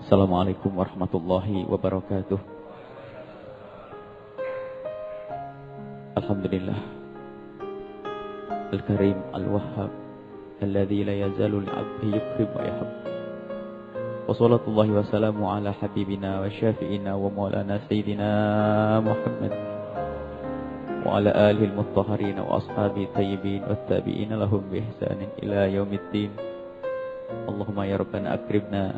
Assalamualaikum warahmatullahi wabarakatuh. Alhamdulillah Al-Karim Al-Wahhab alladzi la yazalu al-'abdu yukrim wa yahab. Wa sallallahu wa sallamu ala habibina wa syafi'ina wa maulana sayyidina Muhammad wa ala alihi al-mutahharin wa ashabi tayyibin wa tabi'in lahum bi ihsanin ila yaumiddin. Allahumma ya rabbana akrimna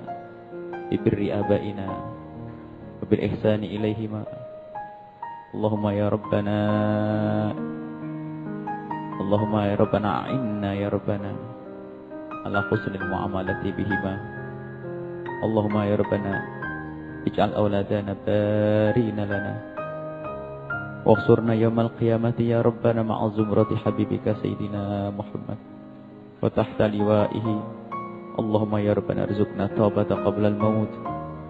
bibirri abaina wa bil ihsani ilaihima. Allahumma ya rabbana a'inna ya rabbana ala husnil muamalati bihima. Allahumma ya rabbana ij'al awladana barina lana waghfirna yawmal qiyamati ya rabbana ma'a zumrati habibika sayyidina Muhammad wa tahta liwa'ihi. Allahumma ya rabbana rizukna taubata qabla al-maut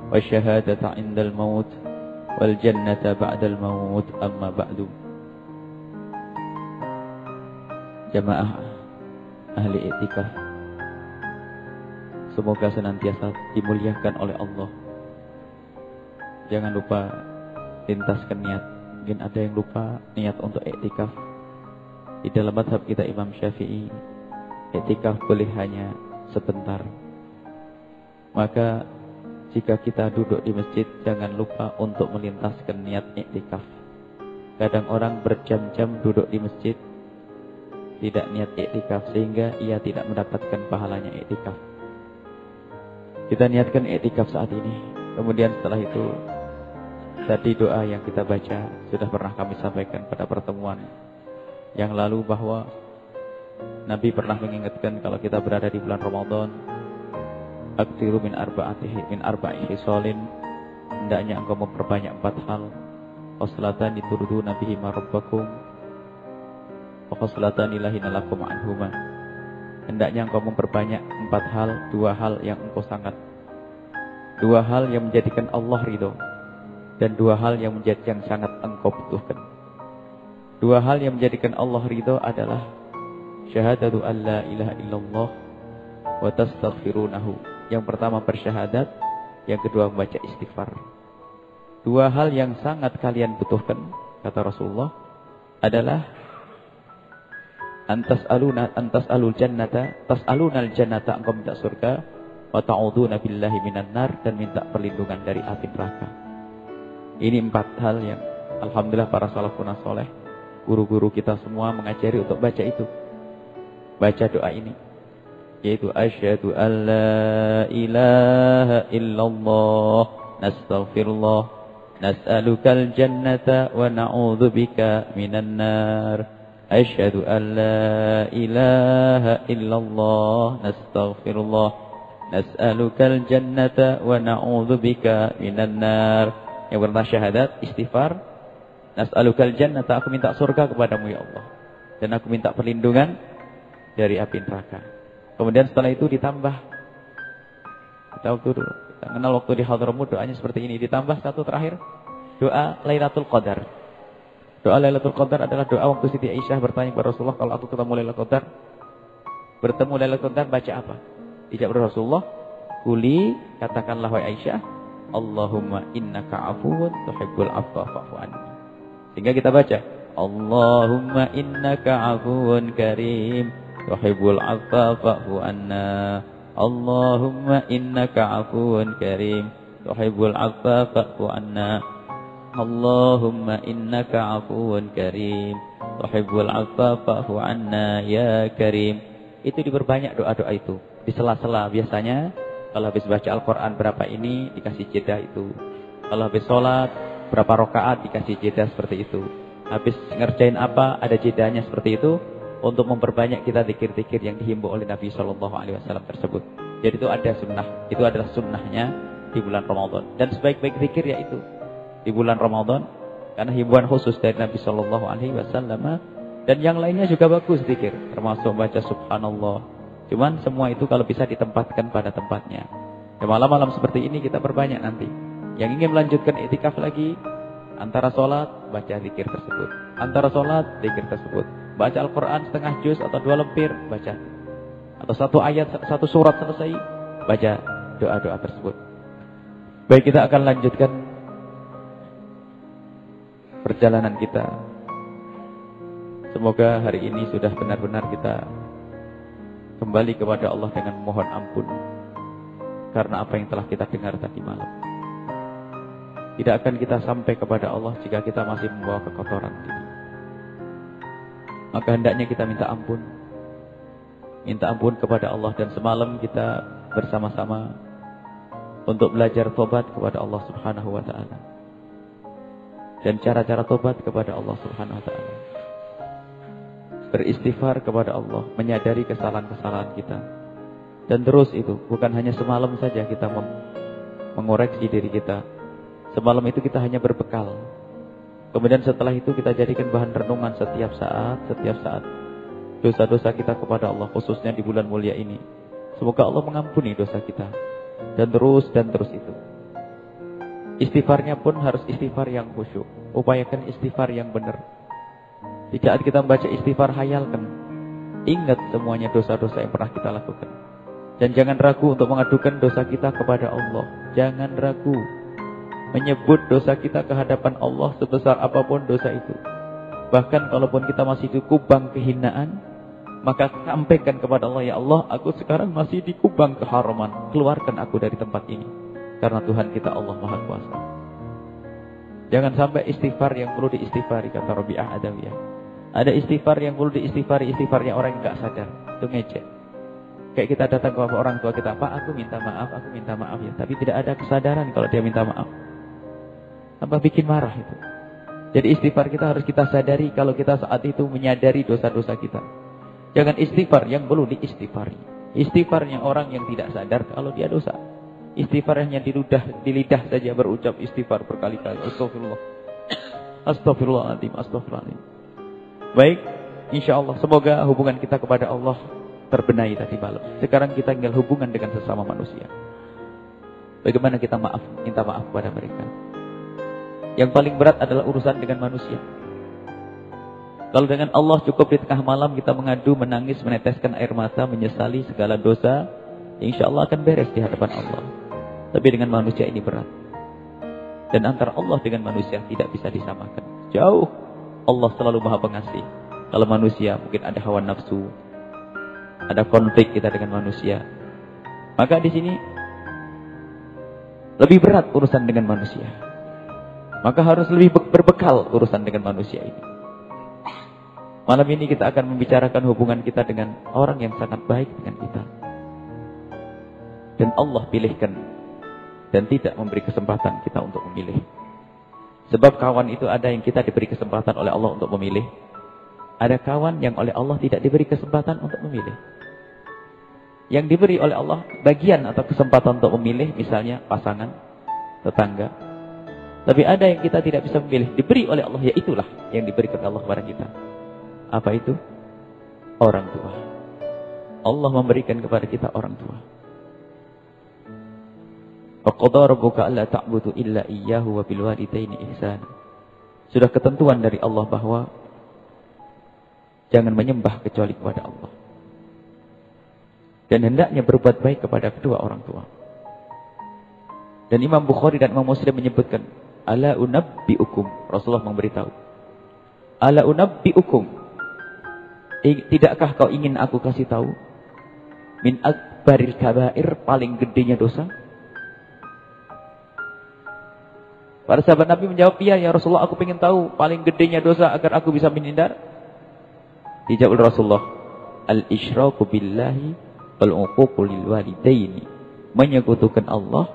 wa syahadata 'inda al-maut wal jannata ba'da al-maut. Amma ba'du. Jamaah ahli i'tikaf, semoga senantiasa dimuliakan oleh Allah. Jangan lupa lintaskan niat. Mungkin ada yang lupa niat untuk i'tikaf. Di dalam mazhab kita Imam Syafi'i, i'tikaf boleh hanya sebentar. Maka jika kita duduk di masjid, jangan lupa untuk melintaskan niat i'tikaf. Kadang orang berjam-jam duduk di masjid tidak niat i'tikaf, sehingga ia tidak mendapatkan pahalanya i'tikaf. Kita niatkan i'tikaf saat ini. Kemudian setelah itu, tadi doa yang kita baca sudah pernah kami sampaikan pada pertemuan yang lalu, bahwa Nabi pernah mengingatkan kalau kita berada di bulan Ramadan, aktsiru min arba'i khisalin, hendaknya engkau memperbanyak 4 hal. Khaslatan diturduna bihima rabbakum wa khaslatan ilahina lakum anhuma. Hendaknya engkau memperbanyak 4 hal, 2 hal yang engkau sangat, 2 hal yang menjadikan Allah ridho, dan 2 hal yang sangat engkau butuhkan. 2 hal yang menjadikan Allah ridho adalah syahadatu an la ilaha illallah wa tastaghfirunahu. Yang pertama bersyahadat, yang kedua membaca istighfar. 2 hal yang sangat kalian butuhkan, kata Rasulullah, adalah antas'alul jannata, tas'alunal jannata, engkau minta surga, wa ta'udzuuna billahi minan nar, dan minta perlindungan dari api neraka. Ini 4 hal yang alhamdulillah para salafun saleh, guru-guru kita semua mengajari untuk baca itu. Baca doa ini, yaitu asyhadu an la ilaha illallah nastaghfirullah nas'alukal jannata wa na'udzubika minan nar. Asyhadu an la ilaha illallah nastaghfirullah nas'alukal jannata wa na'udzubika minan nar. Yang pertama syahadat, istighfar. Nas'alukal jannata, aku minta surga kepadamu ya Allah, dan aku minta perlindungan dari api neraka. Kemudian setelah itu ditambah, kita kenal waktu di Hadramut doanya seperti ini. Ditambah satu terakhir, doa Lailatul Qadar. Doa Lailatul Qadar adalah doa waktu Siti Aisyah bertanya kepada Rasulullah, kalau aku ketemu Lailatul Qadar, bertemu Lailatul Qadar, baca apa? Dijawab Rasulullah, kuli, katakanlah wahai Aisyah, Allahumma innaka afuwun tuhibbul afwa fa'fu anni. Sehingga kita baca, Allahumma innaka afuwun karim tuhibbul afwa fa'fu anna. Allahumma innaka afuwun karim tuhibbul afwa fa'fu anna. Allahumma innaka afuwun karim tuhibbul afwa fa'fu anna ya karim. Itu diperbanyak doa-doa itu. Di sela-sela biasanya kalau habis baca Al-Qur'an berapa ini dikasih jeda itu. Kalau habis sholat berapa rakaat dikasih jeda seperti itu. Habis ngerjain apa ada jedanya seperti itu, untuk memperbanyak kita zikir-zikir yang dihimbau oleh Nabi SAW tersebut. Jadi itu ada sunnah, itu adalah sunnahnya di bulan Ramadan. Dan sebaik-baik zikir yaitu di bulan Ramadan, karena himbauan khusus dari Nabi SAW. Dan yang lainnya juga bagus zikir, termasuk baca subhanallah. Cuman semua itu kalau bisa ditempatkan pada tempatnya. Ya, malam-malam seperti ini kita perbanyak nanti. Yang ingin melanjutkan i'tikaf lagi, antara sholat baca zikir tersebut, antara sholat zikir tersebut. Baca Al-Quran setengah juz atau 2 lembar baca, atau 1 ayat 1 surat selesai baca doa-doa tersebut. Baik, kita akan lanjutkan perjalanan kita. Semoga hari ini sudah benar-benar kita kembali kepada Allah dengan mohon ampun karena apa yang telah kita dengar tadi malam. Tidak akan kita sampai kepada Allah jika kita masih membawa kekotoran ini. Maka hendaknya kita minta ampun. Minta ampun kepada Allah. Dan semalam kita bersama-sama untuk belajar tobat kepada Allah Subhanahu wa ta'ala. Dan cara-cara tobat kepada Allah Subhanahu wa ta'ala. Beristighfar kepada Allah, menyadari kesalahan-kesalahan kita. Dan terus itu, bukan hanya semalam saja kita mengoreksi diri kita. Semalam itu kita hanya berbekal. Kemudian setelah itu kita jadikan bahan renungan setiap saat. Dosa-dosa kita kepada Allah, khususnya di bulan mulia ini. Semoga Allah mengampuni dosa kita. Dan terus itu. Istighfarnya pun harus istighfar yang khusyuk. Upayakan istighfar yang benar. Di saat kita membaca istighfar, hayalkan. Ingat semuanya dosa-dosa yang pernah kita lakukan. Dan jangan ragu untuk mengadukan dosa kita kepada Allah. Jangan ragu menyebut dosa kita ke hadapan Allah sebesar apapun dosa itu. Bahkan kalaupun kita masih di kubang kehinaan, maka sampaikan kepada Allah, ya Allah, aku sekarang masih di kubang keharaman. Keluarkan aku dari tempat ini. Karena Tuhan kita Allah Maha Kuasa. Jangan sampai istighfar yang perlu diistighfari, kata Rabi'ah Adawiyah. Ada istighfar yang perlu diistighfari, istighfarnya orang yang gak sadar. Itu ngecek. Kayak kita datang ke orang tua kita, Pak, aku minta maaf ya. Tapi tidak ada kesadaran kalau dia minta maaf. Tambah bikin marah itu. Jadi istighfar kita harus kita sadari kalau kita saat itu menyadari dosa-dosa kita. Jangan istighfar yang perlu diistighfari. Istighfarnya orang yang tidak sadar kalau dia dosa. Istighfarnya di lidah saja berucap istighfar berkali-kali. Astagfirullahaladzim. Baik, insyaallah semoga hubungan kita kepada Allah terbenahi tadi malam. Sekarang kita tinggal hubungan dengan sesama manusia. Bagaimana kita minta maaf kepada mereka. Yang paling berat adalah urusan dengan manusia. Kalau dengan Allah cukup di tengah malam kita mengadu, menangis, meneteskan air mata, menyesali segala dosa, insya Allah akan beres di hadapan Allah. Tapi dengan manusia ini berat. Dan antara Allah dengan manusia tidak bisa disamakan. Jauh. Allah selalu Maha Pengasih. Kalau manusia mungkin ada hawa nafsu, ada konflik kita dengan manusia. Maka di sini lebih berat urusan dengan manusia. Maka harus lebih berbekal urusan dengan manusia ini. Malam ini kita akan membicarakan hubungan kita dengan orang yang sangat baik dengan kita. Dan Allah pilihkan dan tidak memberi kesempatan kita untuk memilih. Sebab kawan itu ada yang kita diberi kesempatan oleh Allah untuk memilih. Ada kawan yang oleh Allah tidak diberi kesempatan untuk memilih. Yang diberi oleh Allah bagian atau kesempatan untuk memilih, misalnya pasangan, tetangga. Tapi ada yang kita tidak bisa memilih, diberi oleh Allah, ya itulah yang diberikan Allah kepada kita. Apa itu? Orang tua. Allah memberikan kepada kita orang tua. Wa qadara rabbuka alla ta'budu illa iyyahu wa bil walidaini ihsana. Sudah ketentuan dari Allah bahwa jangan menyembah kecuali kepada Allah. Dan hendaknya berbuat baik kepada kedua orang tua. Dan Imam Bukhari dan Imam Muslim menyebutkan, ala unabbi'ukum, Rasulullah memberitahu. Ala unabbi'ukum, tidakkah kau ingin aku kasih tahu? Min akbaril kabair, paling gedenya dosa. Para sahabat Nabi menjawab, iya ya Rasulullah, aku ingin tahu paling gedenya dosa agar aku bisa menghindar. Dijawab oleh Rasulullah, al-isyraku billahi wal uququ lil walidaini, menyekutukan Allah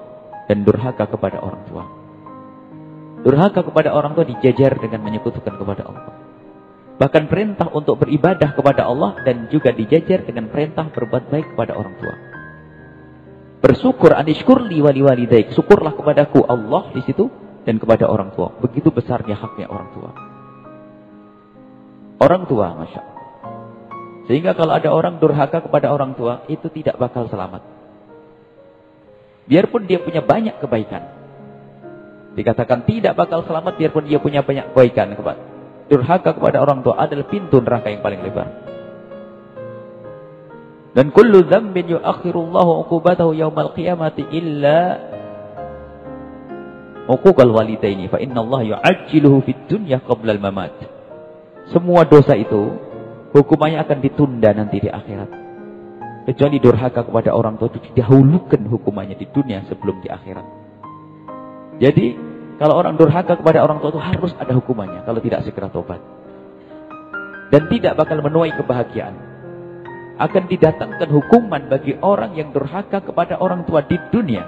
dan durhaka kepada orang tua. Durhaka kepada orang tua dijajar dengan menyekutukan kepada Allah. Bahkan perintah untuk beribadah kepada Allah dan juga dijajar dengan perintah berbuat baik kepada orang tua. Bersyukur, anishkurli wali walidaik, syukurlah kepadaku Allah di situ dan kepada orang tua. Begitu besarnya haknya orang tua. Orang tua, masya Allah. Sehingga kalau ada orang durhaka kepada orang tua, itu tidak bakal selamat. Biarpun dia punya banyak kebaikan. Dikatakan tidak bakal selamat biarpun dia punya banyak kebaikan. Durhaka kepada orang tua adalah pintu neraka yang paling lebar. Dan kullu dzambin yu'akhirullahu 'uqubatahu yaumal qiyamati illa uquqal walidaini fa innallaha yu'ajjiluhu fid dunya qabla al-mamat. Semua dosa itu hukumannya akan ditunda nanti di akhirat. Kecuali durhaka kepada orang tua itu didahulukan hukumannya di dunia sebelum di akhirat. Jadi kalau orang durhaka kepada orang tua itu harus ada hukumannya kalau tidak segera tobat. Dan tidak bakal menuai kebahagiaan. Akan didatangkan hukuman bagi orang yang durhaka kepada orang tua di dunia.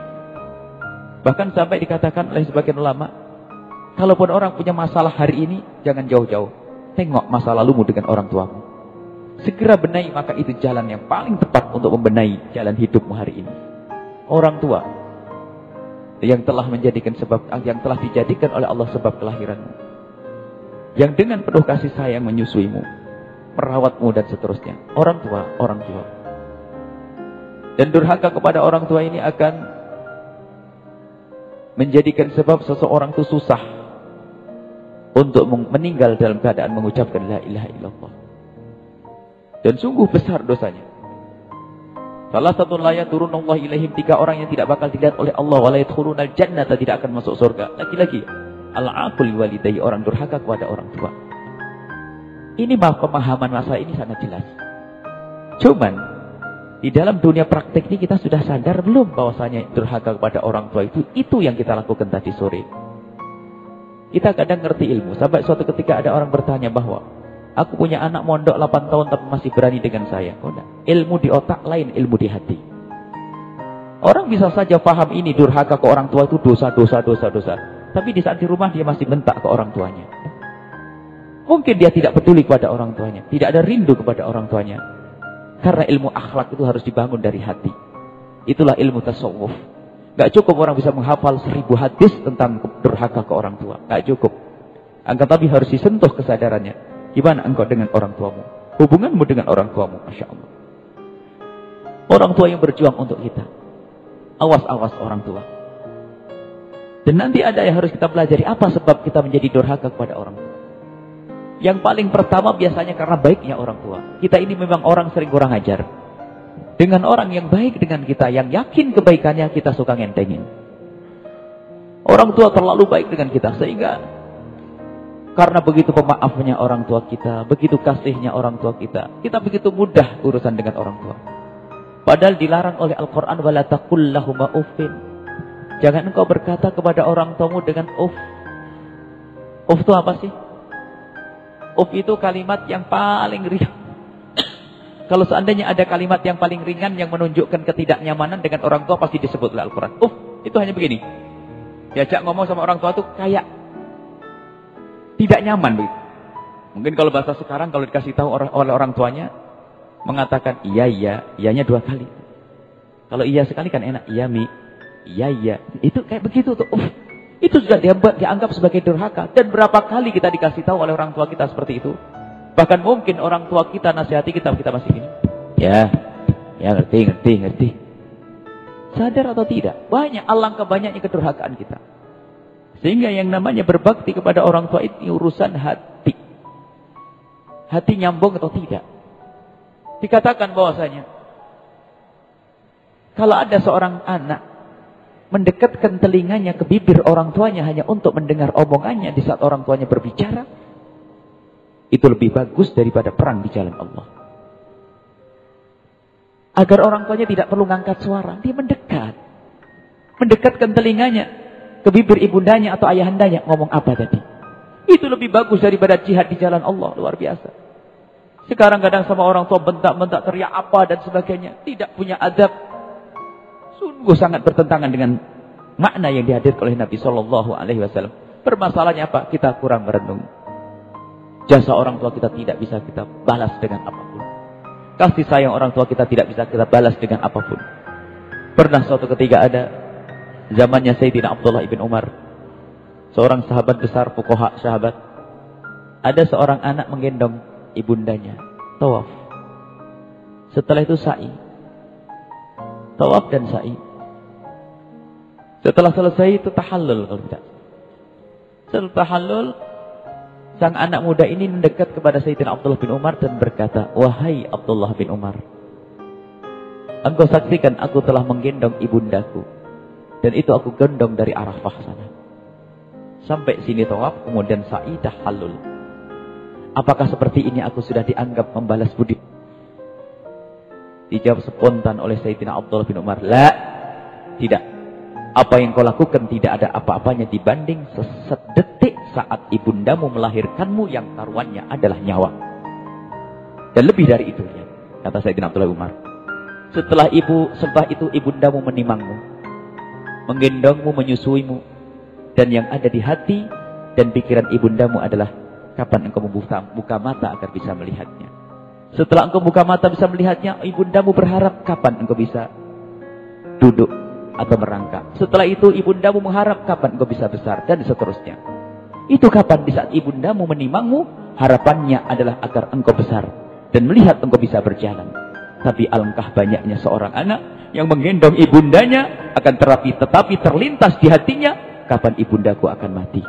Bahkan sampai dikatakan oleh sebagian ulama, kalaupun orang punya masalah hari ini, jangan jauh-jauh. Tengok masa lalumu dengan orang tuamu. Segera benahi, maka itu jalan yang paling tepat untuk membenahi jalan hidupmu hari ini. Orang tua yang telah dijadikan oleh Allah sebab kelahiranmu. Yang dengan penuh kasih sayang menyusuimu, merawatmu dan seterusnya. Orang tua. Dan durhaka kepada orang tua ini akan menjadikan sebab seseorang itu susah untuk meninggal dalam keadaan mengucapkan la ilaha illallah. Dan sungguh besar dosanya. Salah satu layat turunallahu ilaihim, 3 orang yang tidak bakal dilihat oleh Allah, wa la yadkhulunal jannata, tidak akan masuk surga. Lagi-lagi al-aqul walidayhi, orang durhaka kepada orang tua. Ini pemahaman masalah ini sangat jelas. Cuman di dalam dunia praktek ini kita sudah sadar belum bahwasanya durhaka kepada orang tua itu yang kita lakukan tadi sore. Kita kadang ngerti ilmu. Sampai suatu ketika ada orang bertanya bahwa aku punya anak mondok 8 tahun tapi masih berani dengan saya. Oh, nah. Ilmu di otak lain, ilmu di hati. Orang bisa saja paham ini durhaka ke orang tua itu dosa. Tapi di saat di rumah dia masih bentak ke orang tuanya. Mungkin dia tidak peduli kepada orang tuanya. Tidak ada rindu kepada orang tuanya. Karena ilmu akhlak itu harus dibangun dari hati. Itulah ilmu tasawuf. Gak cukup orang bisa menghafal 1000 hadis tentang durhaka ke orang tua. Gak cukup. Tapi harus disentuh kesadarannya. Gimana engkau dengan orang tuamu? Hubunganmu dengan orang tuamu. Masya Allah. Orang tua yang berjuang untuk kita. Awas orang tua. Dan nanti ada yang harus kita pelajari. Apa sebab kita menjadi durhaka kepada orang tua? Yang paling pertama biasanya karena baiknya orang tua. Kita ini memang orang sering kurang ajar. Dengan orang yang baik dengan kita, yang yakin kebaikannya, kita suka ngentengin. Orang tua terlalu baik dengan kita, sehingga karena begitu pemaafnya orang tua kita, begitu kasihnya orang tua kita begitu mudah urusan dengan orang tua. Padahal dilarang oleh Al-Quran, wala taqul lahuma uffin. Jangan engkau berkata kepada orang tuamu dengan uff. Uff itu apa sih? Uff itu kalimat yang paling ringan. Kalau seandainya ada kalimat yang paling ringan yang menunjukkan ketidaknyamanan dengan orang tua, pasti disebut oleh Al-Quran. Uff, itu hanya begini. Diajak ngomong sama orang tua tuh kayak tidak nyaman begitu. Mungkin kalau bahasa sekarang kalau dikasih tahu oleh orang tuanya mengatakan iyanya 2 kali. Kalau iya sekali kan enak, iya mi, iya. Itu kayak begitu tuh. Uff. Itu sudah dianggap sebagai durhaka. Dan berapa kali kita dikasih tahu oleh orang tua kita seperti itu. Bahkan mungkin orang tua kita nasihati kita masih gini. Ya ngerti. Sadar atau tidak? Alangkah banyaknya kedurhakaan kita. Sehingga yang namanya berbakti kepada orang tua itu urusan hati. Hati nyambung atau tidak. Dikatakan bahwasanya kalau ada seorang anak mendekatkan telinganya ke bibir orang tuanya hanya untuk mendengar omongannya di saat orang tuanya berbicara, itu lebih bagus daripada perang di jalan Allah. Agar orang tuanya tidak perlu ngangkat suara, dia mendekatkan telinganya ke bibir ibundanya atau ayahandanya, ngomong apa tadi. Itu lebih bagus daripada jihad di jalan Allah, luar biasa. Sekarang kadang sama orang tua bentak-bentak, teriak apa dan sebagainya, tidak punya adab. Sungguh sangat bertentangan dengan makna yang dihadirkan oleh Nabi Shallallahu Alaihi Wasallam. Permasalahannya apa? Kita kurang merenung. Jasa orang tua kita tidak bisa kita balas dengan apapun. Kasih sayang orang tua kita tidak bisa kita balas dengan apapun. Pernah suatu ketika ada zamannya Sayyidina Abdullah ibn Umar, seorang sahabat besar, fuqaha sahabat. Ada seorang anak menggendong ibundanya, tawaf. Setelah itu sa'i. Tawaf dan sa'i. Setelah selesai itu tahallul kalau tidak. Setelah tahallul, sang anak muda ini mendekat kepada Sayyidina Abdullah bin Umar dan berkata, "Wahai Abdullah bin Umar, engkau saksikan aku telah menggendong ibundaku. Dan itu aku gendong dari Arafah sana. Sampai sini tawaf, kemudian sa'idah halul. Apakah seperti ini aku sudah dianggap membalas budi? Dijawab spontan oleh Sayyidina Abdullah bin Umar. La, tidak. Apa yang kau lakukan tidak ada apa-apanya dibanding sedetik saat ibundamu melahirkanmu yang taruhannya adalah nyawa. Dan lebih dari itu, ya, kata Sayyidina Abdullah bin Umar. Setelah itu ibundamu menimangmu, menggendongmu, menyusuimu, dan yang ada di hati dan pikiran ibundamu adalah kapan engkau membuka mata agar bisa melihatnya. Setelah engkau buka mata bisa melihatnya, ibundamu berharap kapan engkau bisa duduk atau merangkak. Setelah itu ibundamu mengharap kapan engkau bisa besar, dan seterusnya. Itu kapan? Di saat ibundamu menimangmu, harapannya adalah agar engkau besar dan melihat engkau bisa berjalan. Tapi alangkah banyaknya seorang anak yang menggendong ibundanya akan tetapi terlintas di hatinya, kapan ibundaku akan mati.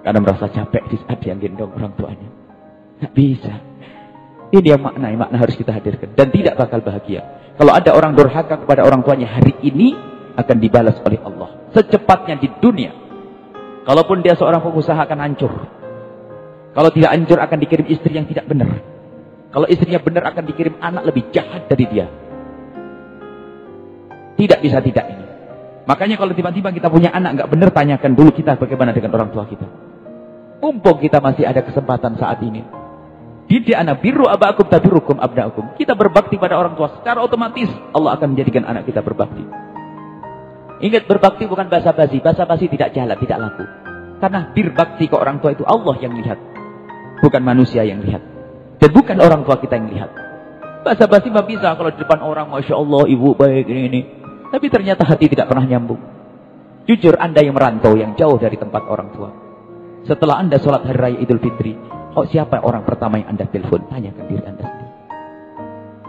Karena merasa capek di saat dia gendong orang tuanya. Nggak bisa. Ini yang makna harus kita hadirkan. Dan tidak bakal bahagia. Kalau ada orang durhaka kepada orang tuanya hari ini, akan dibalas oleh Allah secepatnya di dunia. Kalaupun dia seorang pengusaha akan hancur. Kalau tidak hancur akan dikirim istri yang tidak benar. Kalau istrinya benar akan dikirim anak lebih jahat dari dia. Tidak bisa tidak ini. Makanya kalau tiba-tiba kita punya anak nggak benar, tanyakan dulu kita bagaimana dengan orang tua kita. Mumpung kita masih ada kesempatan saat ini. Didik anak birru abakum tabirukum abnaukum. Kita berbakti pada orang tua secara otomatis Allah akan menjadikan anak kita berbakti. Ingat, berbakti bukan basa-basi. Basa-basi tidak jalan, tidak laku. Karena berbakti ke orang tua itu Allah yang lihat, bukan manusia yang lihat, dan bukan orang tua kita yang lihat. Basa-basi mah bisa kalau di depan orang, masya Allah ibu baik ini. Tapi ternyata hati tidak pernah nyambung. Jujur, Anda yang merantau, yang jauh dari tempat orang tua. Setelah Anda sholat hari raya Idul Fitri, siapa orang pertama yang Anda telepon? Tanyakan diri Anda sendiri.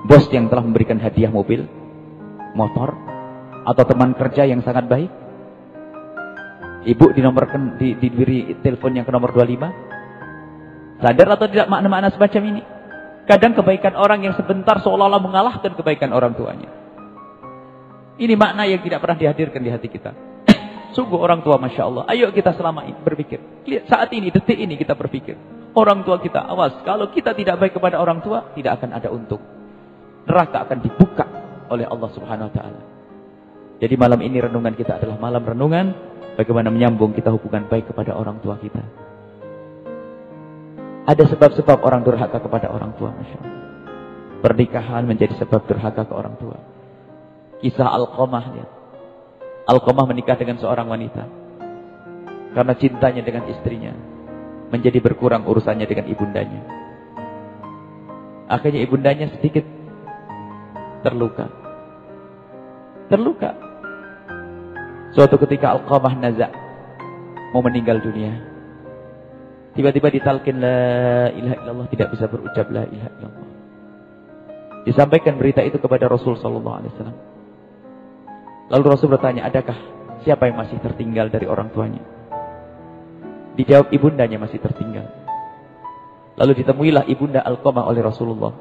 Bos yang telah memberikan hadiah mobil, motor, atau teman kerja yang sangat baik? Ibu diberi telepon yang ke nomor 25? Sadar atau tidak makna-makna semacam ini? Kadang kebaikan orang yang sebentar seolah-olah mengalahkan kebaikan orang tuanya. Ini makna yang tidak pernah dihadirkan di hati kita. Sungguh orang tua, Masya Allah. Ayo kita selama ini berpikir. Lihat, saat ini, detik ini kita berpikir. Orang tua kita, awas. Kalau kita tidak baik kepada orang tua, tidak akan ada untung. Neraka akan dibuka oleh Allah Subhanahu Wa Taala. Jadi malam ini renungan kita adalah malam renungan bagaimana menyambung kita hubungan baik kepada orang tua kita. Ada sebab-sebab orang durhaka kepada orang tua, Masya Allah. Pernikahan menjadi sebab durhaka ke orang tua. Kisah Alqamah, lihat. Alqamah menikah dengan seorang wanita. Karena cintanya dengan istrinya, menjadi berkurang urusannya dengan ibundanya. Akhirnya ibundanya sedikit terluka. Suatu ketika Alqamah nazak, mau meninggal dunia. Tiba-tiba ditalkin la ilaha illallah, tidak bisa berucap la ilaha illallah. Disampaikan berita itu kepada Rasul sallallahu alaihi wasallam. Lalu Rasul bertanya, adakah siapa yang masih tertinggal dari orang tuanya? Dijawab, ibundanya masih tertinggal. Lalu ditemuilah ibunda Alqamah oleh Rasulullah.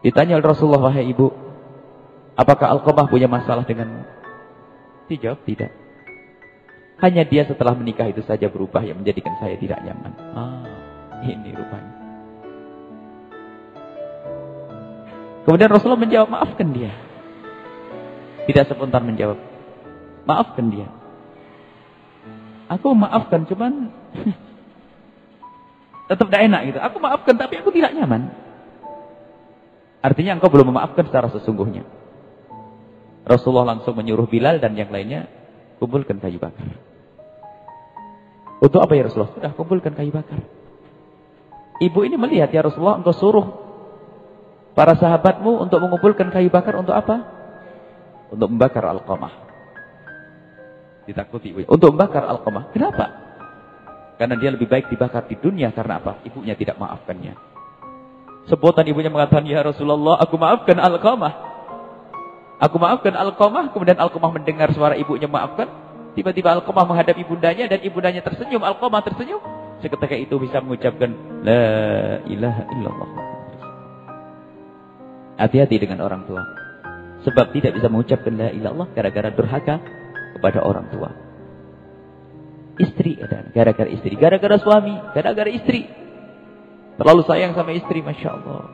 Ditanya oleh Rasulullah, wahai ibu, apakah Alqamah punya masalah denganmu? Dijawab, tidak. Hanya dia setelah menikah itu saja berubah yang menjadikan saya tidak nyaman. Ini rupanya. Kemudian Rasulullah menjawab, maafkan dia. Tidak spontan menjawab, maafkan dia. Aku maafkan, cuman tetap tidak enak gitu. Aku maafkan, tapi aku tidak nyaman. Artinya engkau belum memaafkan secara sesungguhnya. Rasulullah langsung menyuruh Bilal dan yang lainnya, kumpulkan kayu bakar. Untuk apa ya Rasulullah? Sudah, kumpulkan kayu bakar. Ibu ini melihat, ya Rasulullah, engkau suruh para sahabatmu untuk mengumpulkan kayu bakar untuk apa? Untuk membakar Alqamah. Ditakuti ibunya. Untuk membakar Alqamah. Kenapa? Karena dia lebih baik dibakar di dunia. Karena apa? Ibunya tidak maafkannya. Sebutan ibunya mengatakan, ya Rasulullah, aku maafkan Alqamah. Aku maafkan Alqamah. Kemudian Alqamah mendengar suara ibunya maafkan. Tiba-tiba Alqamah menghadap ibundanya dan ibundanya tersenyum. Alqamah tersenyum. Seketika itu bisa mengucapkan la ilaha illallah. Hati-hati dengan orang tua. Sebab tidak bisa mengucapkan la ilaha illallah gara-gara durhaka kepada orang tua. Istri, gara-gara istri, gara-gara suami, gara-gara istri. Terlalu sayang sama istri, Masya Allah.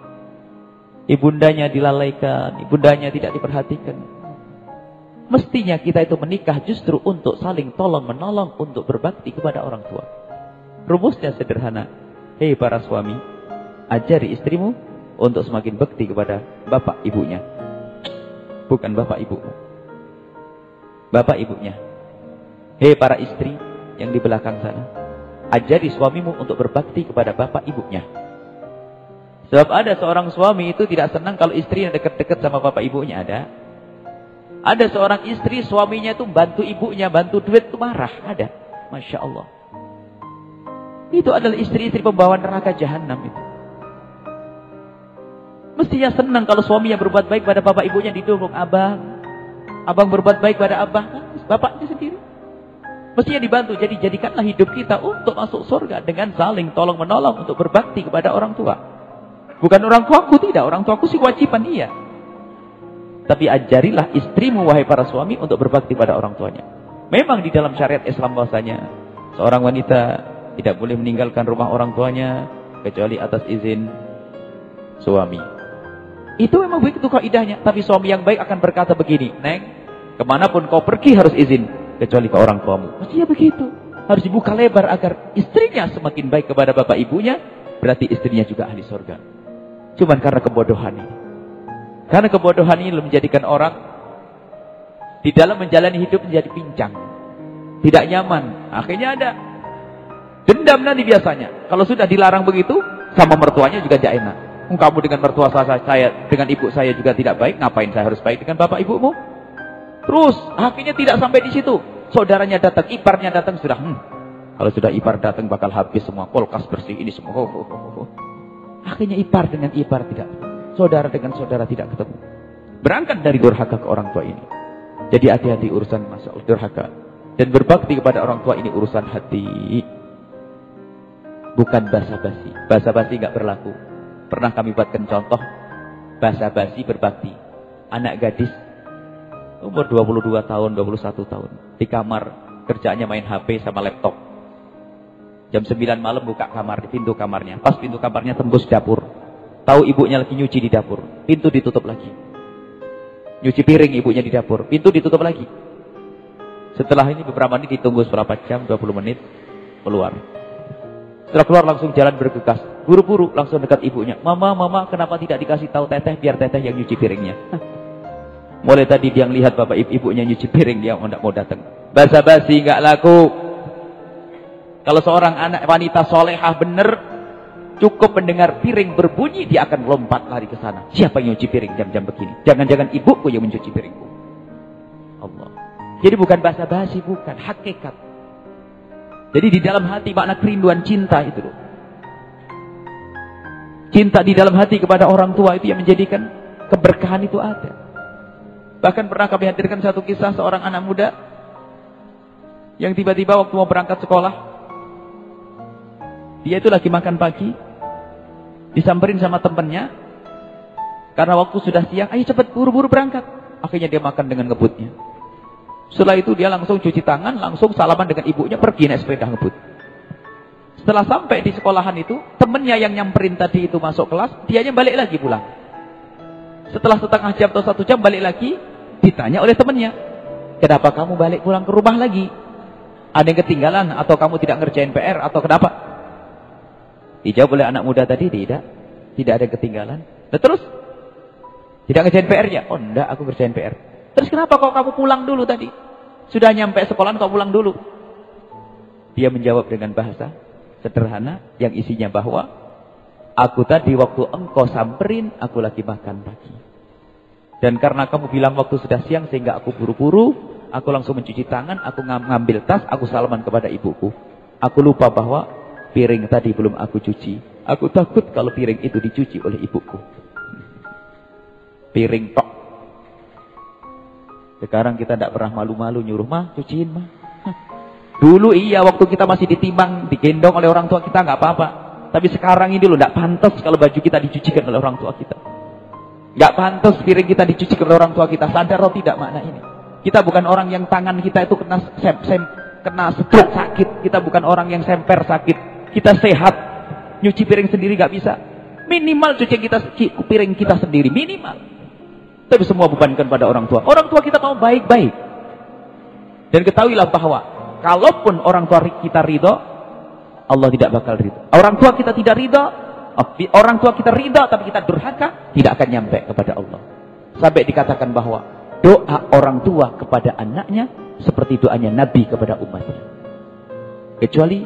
Ibundanya dilalaikan, ibundanya tidak diperhatikan. Mestinya kita itu menikah justru untuk saling tolong-menolong, untuk berbakti kepada orang tua. Rumusnya sederhana. Hei para suami, ajari istrimu untuk semakin bakti kepada bapak ibunya. Bukan bapak ibumu. Bapak ibunya. Hei para istri yang di belakang sana, ajari suamimu untuk berbakti kepada bapak ibunya. Sebab ada seorang suami itu tidak senang kalau istrinya dekat-dekat sama bapak ibunya. Ada seorang istri suaminya itu bantu ibunya, bantu duit itu marah. Ada. Masya Allah. Itu adalah istri-istri pembawa neraka jahanam itu. Mestinya senang kalau suaminya berbuat baik pada bapak ibunya, didukung. Abang berbuat baik pada abang, bapaknya sendiri. Mestinya dibantu. Jadi jadikanlah hidup kita untuk masuk surga dengan saling tolong menolong untuk berbakti kepada orang tua. Bukan orang tuaku, tidak. Orang tuaku sih kewajiban, iya. Tapi ajarilah istrimu, wahai para suami, untuk berbakti pada orang tuanya. Memang di dalam syariat Islam bahwasanya seorang wanita tidak boleh meninggalkan rumah orang tuanya kecuali atas izin suami. Itu memang begitu kaidahnya. Tapi suami yang baik akan berkata begini, Neng, kemanapun kau pergi harus izin, kecuali ke orang tuamu. Mestinya begitu. Harus dibuka lebar agar istrinya semakin baik kepada bapak ibunya. Berarti istrinya juga ahli surga. Cuman karena kebodohan ini. Karena kebodohan ini menjadikan orang di dalam menjalani hidup menjadi pincang. Tidak nyaman. Akhirnya ada dendam nanti biasanya. Kalau sudah dilarang begitu, sama mertuanya juga tidak enak. Kamu dengan mertua saya, dengan ibu saya juga tidak baik. Ngapain saya harus baik dengan bapak ibumu? Terus akhirnya tidak sampai di situ. Saudaranya datang, iparnya datang, sudah. Kalau sudah ipar datang bakal habis semua, kulkas bersih ini semua. Akhirnya ipar dengan ipar tidak ketemu. Saudara dengan saudara tidak ketemu. Berangkat dari durhaka ke orang tua ini. Jadi hati-hati urusan masalah durhaka. Dan berbakti kepada orang tua ini urusan hati. Bukan basa-basi. Basa-basi nggak berlaku. Pernah kami buatkan contoh. Basa-basi berbakti. Anak gadis umur 22 tahun, 21 tahun. Di kamar, kerjaannya main HP sama laptop. Jam 9 malam buka kamar, di pintu kamarnya. Pas pintu kamarnya tembus dapur. Tahu ibunya lagi nyuci di dapur. Pintu ditutup lagi. Nyuci piring ibunya di dapur. Pintu ditutup lagi. Setelah ini beberapa menit ditunggu berapa jam, 20 menit. Keluar. Setelah keluar langsung jalan bergegas. Buru-buru langsung dekat ibunya. Mama, kenapa tidak dikasih tahu teteh biar teteh yang nyuci piringnya? Mulai tadi dia lihat bapak ibunya nyuci piring, dia tidak mau datang. Basa-basi nggak laku. Kalau seorang anak wanita solehah bener, cukup mendengar piring berbunyi, dia akan lompat lari ke sana. Siapa yang nyuci piring jam-jam begini? Jangan-jangan ibuku yang mencuci piringku. Allah. Jadi bukan basa-basi, bukan hakikat. Jadi di dalam hati makna kerinduan cinta itu loh. Cinta di dalam hati kepada orang tua itu yang menjadikan keberkahan itu ada. Bahkan pernah kami hadirkan satu kisah seorang anak muda yang tiba-tiba waktu mau berangkat sekolah, dia itu lagi makan pagi, disamperin sama temannya, karena waktu sudah siang, ayo cepat buru-buru berangkat. Akhirnya dia makan dengan ngebutnya. Setelah itu dia langsung cuci tangan, langsung salaman dengan ibunya, pergi naik sepeda ngebut. Setelah sampai di sekolahan itu, temannya yang nyamperin tadi itu masuk kelas, dianya balik lagi pulang. Setelah setengah jam atau 1 jam balik lagi, ditanya oleh temannya, kenapa kamu balik pulang ke rumah lagi? Ada yang ketinggalan atau kamu tidak ngerjain PR atau kenapa? Dijawab oleh anak muda tadi, tidak ada ketinggalan. Nah, terus tidak ngerjain PR-nya? Oh enggak, aku ngerjain PR. Terus kenapa kok kamu pulang dulu tadi? Sudah nyampe sekolah kau pulang dulu. Dia menjawab dengan bahasa sederhana yang isinya bahwa aku tadi waktu engkau samperin, aku lagi makan pagi. Dan karena kamu bilang waktu sudah siang sehingga aku buru-buru, aku langsung mencuci tangan, aku ngambil tas, aku salaman kepada ibuku. Aku lupa bahwa piring tadi belum aku cuci. Aku takut kalau piring itu dicuci oleh ibuku. Piring tok. Sekarang kita tidak pernah malu-malu nyuruh, mah cuciin mah. Dulu iya waktu kita masih ditimbang, digendong oleh orang tua kita nggak apa-apa. Tapi sekarang ini loh, tidak pantas kalau baju kita dicucikan oleh orang tua kita. Nggak pantas piring kita dicucikan oleh orang tua kita. Sadar atau tidak makna ini? Kita bukan orang yang tangan kita itu kena stroke sakit. Kita bukan orang yang semper sakit. Kita sehat. Nyuci piring sendiri gak bisa. Minimal cuci piring kita sendiri. Minimal. Tapi semua bebankan pada orang tua. Orang tua kita mau baik-baik. Dan ketahuilah bahwa kalaupun orang tua kita ridho, Allah tidak bakal ridho. Orang tua kita tidak ridho, orang tua kita ridho tapi kita durhaka, tidak akan nyampe kepada Allah. Sampai dikatakan bahwa doa orang tua kepada anaknya seperti doanya Nabi kepada umatnya. Kecuali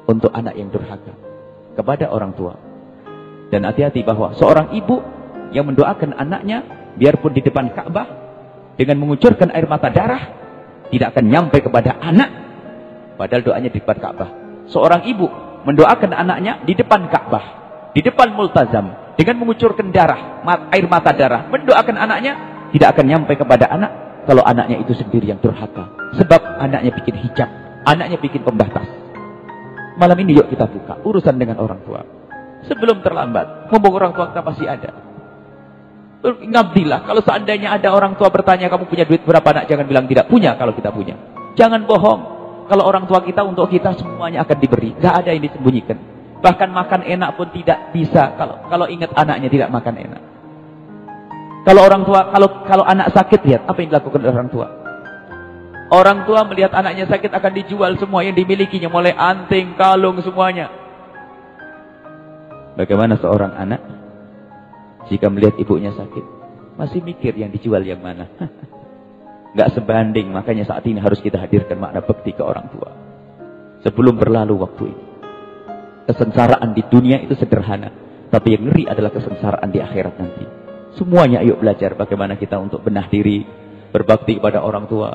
untuk anak yang durhaka kepada orang tua. Dan hati-hati bahwa seorang ibu yang mendoakan anaknya, biarpun di depan Ka'bah, dengan mengucurkan air mata darah, tidak akan nyampe kepada anak, padahal doanya di depan Ka'bah. Seorang ibu mendoakan anaknya di depan Ka'bah, di depan multazam, dengan mengucurkan darah, air mata darah, mendoakan anaknya, tidak akan nyampe kepada anak, kalau anaknya itu sendiri yang durhaka. Sebab anaknya bikin hijab, anaknya bikin pembatas. Malam ini yuk kita buka urusan dengan orang tua. Sebelum terlambat, mumpung orang tua kita masih ada. Ngabdilah, kalau seandainya ada orang tua bertanya, kamu punya duit berapa nak? Jangan bilang tidak punya kalau kita punya. Jangan bohong. Kalau orang tua kita, untuk kita semuanya akan diberi. Gak ada yang disembunyikan. Bahkan makan enak pun tidak bisa kalau ingat anaknya tidak makan enak. Kalau orang tua, kalau anak sakit, lihat apa yang dilakukan oleh orang tua. Orang tua melihat anaknya sakit akan dijual semua yang dimilikinya, mulai anting, kalung, semuanya. Bagaimana seorang anak jika melihat ibunya sakit, masih mikir yang dijual yang mana? Gak sebanding, makanya saat ini harus kita hadirkan makna bakti ke orang tua. Sebelum berlalu waktu ini. Kesengsaraan di dunia itu sederhana, tapi yang ngeri adalah kesengsaraan di akhirat nanti. Semuanya ayo belajar bagaimana kita untuk benah diri, berbakti kepada orang tua.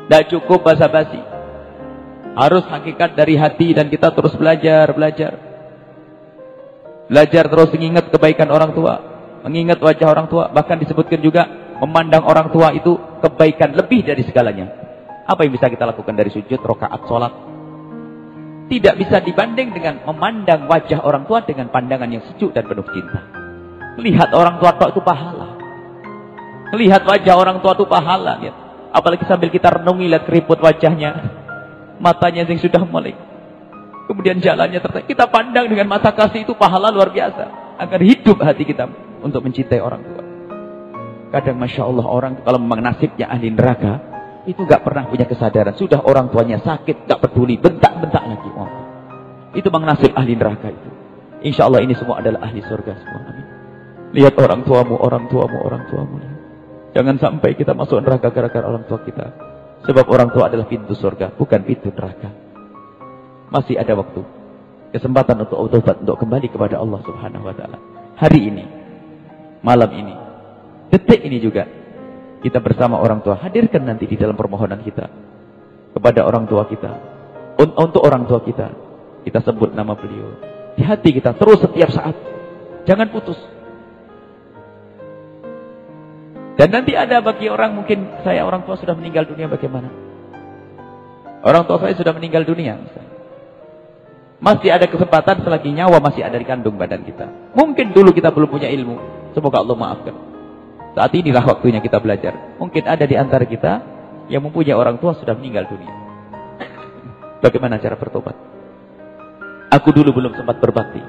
Tidak cukup basa-basi. Harus hakikat dari hati dan kita terus belajar. Belajar terus mengingat kebaikan orang tua. Mengingat wajah orang tua. Bahkan disebutkan juga memandang orang tua itu kebaikan lebih dari segalanya. Apa yang bisa kita lakukan dari sujud, rakaat, sholat? Tidak bisa dibanding dengan memandang wajah orang tua dengan pandangan yang sejuk dan penuh cinta. Melihat orang tua itu pahala. Melihat wajah orang tua itu pahala. Ya. Apalagi sambil kita renungi, lihat keriput wajahnya. Matanya yang sudah melek. Kemudian jalannya tertarik. Kita pandang dengan mata kasih, itu pahala luar biasa. Agar hidup hati kita untuk mencintai orang tua. Kadang Masya Allah orang kalau memang nasibnya ahli neraka, itu gak pernah punya kesadaran. Sudah orang tuanya sakit, gak peduli, bentak-bentak lagi. Oh. Itu memang nasib ahli neraka itu. Insya Allah ini semua adalah ahli surga semua. Amin. Lihat orang tuamu. Jangan sampai kita masuk neraka gara-gara orang tua kita. Sebab orang tua adalah pintu surga, bukan pintu neraka. Masih ada waktu. Kesempatan untuk taubat, untuk kembali kepada Allah Subhanahu wa taala. Hari ini, malam ini, detik ini juga kita bersama orang tua. Hadirkan nanti di dalam permohonan kita kepada orang tua kita. Untuk orang tua kita, kita sebut nama beliau. Di hati kita terus setiap saat. Jangan putus. Dan nanti ada bagi orang, mungkin saya orang tua sudah meninggal dunia, bagaimana? Orang tua saya sudah meninggal dunia misalnya. Masih ada kesempatan selagi nyawa masih ada di kandung badan kita. Mungkin dulu kita belum punya ilmu. Semoga Allah maafkan. Saat inilah waktunya kita belajar. Mungkin ada di antara kita yang mempunyai orang tua sudah meninggal dunia. Bagaimana cara bertobat? Aku dulu belum sempat berbakti.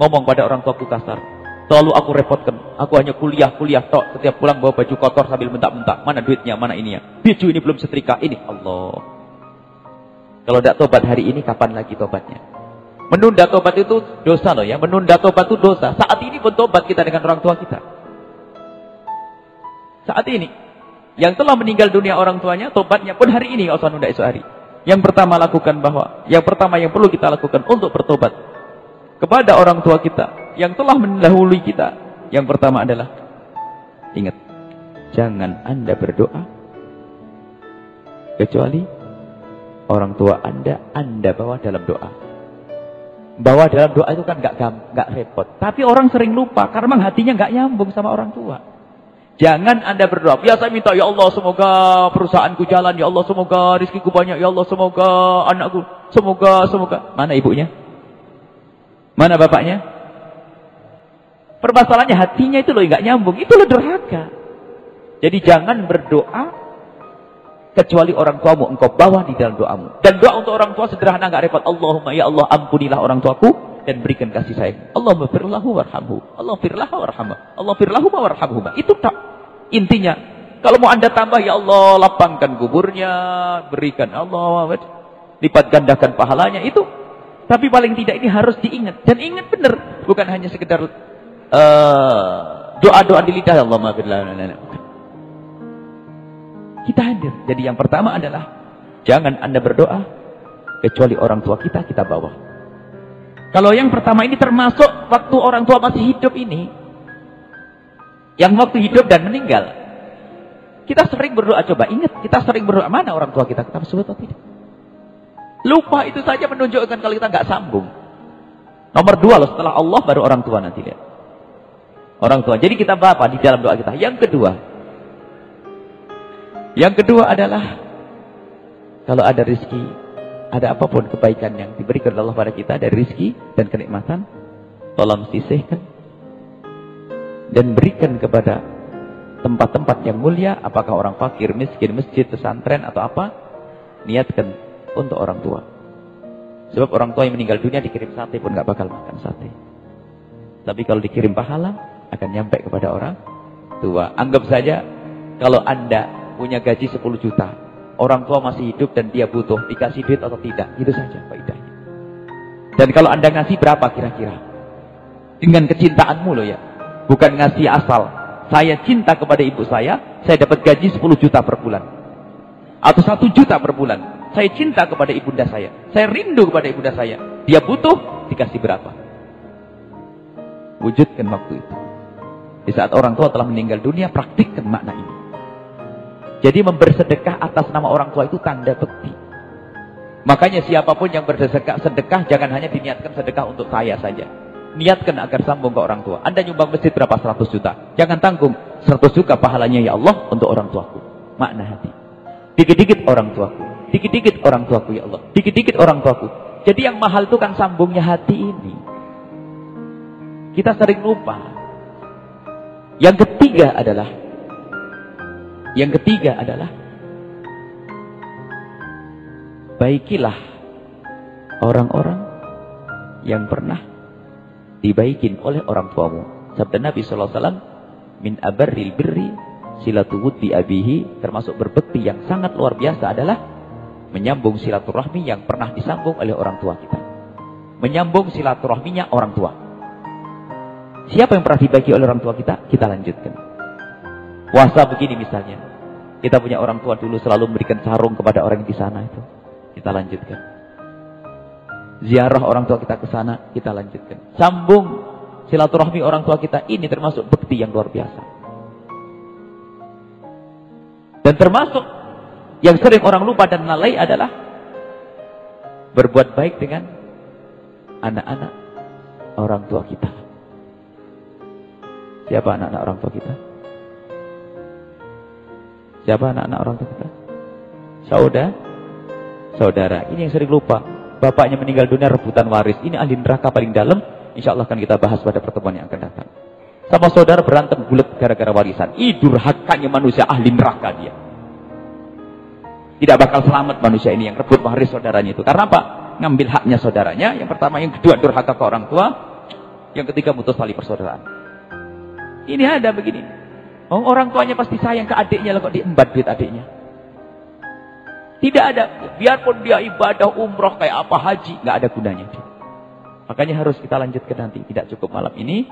Ngomong pada orang tuaku kasar. Selalu aku repotkan. Aku hanya kuliah tok. Setiap pulang bawa baju kotor sambil mentak-mentak. Mana duitnya, mana ininya. Baju ini belum setrika. Ini Allah. Kalau tidak tobat hari ini, kapan lagi tobatnya? Menunda tobat itu dosa loh ya. Menunda tobat itu dosa. Saat ini pun tobat kita dengan orang tua kita. Saat ini. Yang telah meninggal dunia orang tuanya, tobatnya pun hari ini. Gak usah nunda esok hari. Yang pertama lakukan yang perlu kita lakukan untuk bertobat kepada orang tua kita yang telah mendahului kita. Yang pertama adalah, ingat, jangan Anda berdoa kecuali orang tua Anda bawa dalam doa. Bawa dalam doa itu kan gak repot. Tapi orang sering lupa karena hatinya gak nyambung sama orang tua. Jangan Anda berdoa. Biasa minta, ya Allah semoga perusahaanku jalan, ya Allah semoga rizkiku banyak, ya Allah semoga anakku, semoga. Mana ibunya? Mana bapaknya? Permasalahannya hatinya itu loh nggak nyambung. Itu loh durhaka. Jadi jangan berdoa kecuali orang tuamu engkau bawa di dalam doamu. Dan doa untuk orang tua sederhana, enggak repot. Allahumma ya Allah ampunilah orang tuaku dan berikan kasih sayang. Allahumma firlahu warhamhu. Allah firlahu warhamhu. Allah firlahu warhamhu. Itu tak intinya. Kalau mau Anda tambah, ya Allah lapangkan kuburnya, berikan Allah, lipat gandakan pahalanya itu. Tapi paling tidak ini harus diingat. Dan ingat benar, bukan hanya sekedar doa-doa di lidah. Allahumma firlahu. Kita hadir. Jadi yang pertama adalah jangan Anda berdoa kecuali orang tua kita bawa. Kalau yang pertama ini termasuk waktu orang tua masih hidup ini, yang waktu hidup dan meninggal, kita sering berdoa. Coba ingat, kita sering berdoa, mana orang tua kita sebut atau tidak? Lupa itu saja menunjukkan kalau kita nggak sambung. Nomor 2 loh, setelah Allah baru orang tua, nanti lihat. Orang tua. Jadi kita apa di dalam doa kita? Yang kedua adalah kalau ada rizki, ada apapun kebaikan yang diberikan Allah pada kita dari rizki dan kenikmatan, tolong sisihkan dan berikan kepada tempat-tempat yang mulia, apakah orang fakir, miskin, masjid, pesantren atau apa, niatkan untuk orang tua. Sebab orang tua yang meninggal dunia dikirim sate pun nggak bakal makan sate. Tapi kalau dikirim pahala akan nyampe kepada orang tua. Anggap saja kalau Anda punya gaji 10 juta, orang tua masih hidup dan dia butuh, dikasih duit atau tidak, itu saja faedahnya. Dan kalau Anda ngasih berapa kira-kira? Dengan kecintaanmu loh ya, bukan ngasih asal. Saya cinta kepada ibu saya dapat gaji 10 juta per bulan atau 1 juta per bulan. Saya cinta kepada ibunda saya rindu kepada ibunda saya, dia butuh, dikasih berapa? Wujudkan waktu itu. Di saat orang tua telah meninggal dunia, praktikkan makna ini. Jadi bersedekah atas nama orang tua itu tanda bekti. Makanya siapapun yang bersedekah jangan hanya diniatkan sedekah untuk saya saja. Niatkan agar sambung ke orang tua. Anda nyumbang masjid berapa? 100 juta. Jangan tanggung 100 juta pahalanya ya Allah untuk orang tuaku. Makna hati. Dikit-dikit orang tuaku. Dikit-dikit orang tuaku ya Allah. Dikit-dikit orang tuaku. Jadi yang mahal itu kan sambungnya hati ini. Kita sering lupa. Yang ketiga adalah baikilah orang-orang yang pernah dibaikin oleh orang tuamu. Sabda Nabi SAW, min abarril birri silatu wuddi abihi, termasuk berbekti yang sangat luar biasa adalah menyambung silaturahmi yang pernah disambung oleh orang tua kita. Menyambung silaturahminya orang tua. Siapa yang pernah dibaiki oleh orang tua kita? Kita lanjutkan. Puasa begini misalnya. Kita punya orang tua dulu selalu memberikan sarung kepada orang yang di sana itu. Kita lanjutkan. Ziarah orang tua kita ke sana, kita lanjutkan. Sambung silaturahmi orang tua kita, ini termasuk bekti yang luar biasa. Dan termasuk yang sering orang lupa dan lalai adalah berbuat baik dengan anak-anak orang tua kita. Siapa anak-anak orang tua kita? Siapa anak-anak orang tua kita? Saudara. Ini yang sering lupa. Bapaknya meninggal dunia, rebutan waris. Ini ahli neraka paling dalam. Insya Allah akan kita bahas pada pertemuan yang akan datang. Sama saudara berantem bulat gara-gara warisan. Durhakanya manusia, ahli neraka dia. Tidak bakal selamat manusia ini yang rebut waris saudaranya itu. Karena apa? Ngambil haknya saudaranya. Yang pertama, yang kedua durhaka ke orang tua. Yang ketiga mutus tali persaudaraan. Ini ada begini. Oh, orang tuanya pasti sayang ke adiknya, kok diembat duit adiknya. Tidak ada. Biarpun dia ibadah umroh kayak apa, haji, nggak ada gunanya. Makanya harus kita lanjutkan nanti. Tidak cukup malam ini.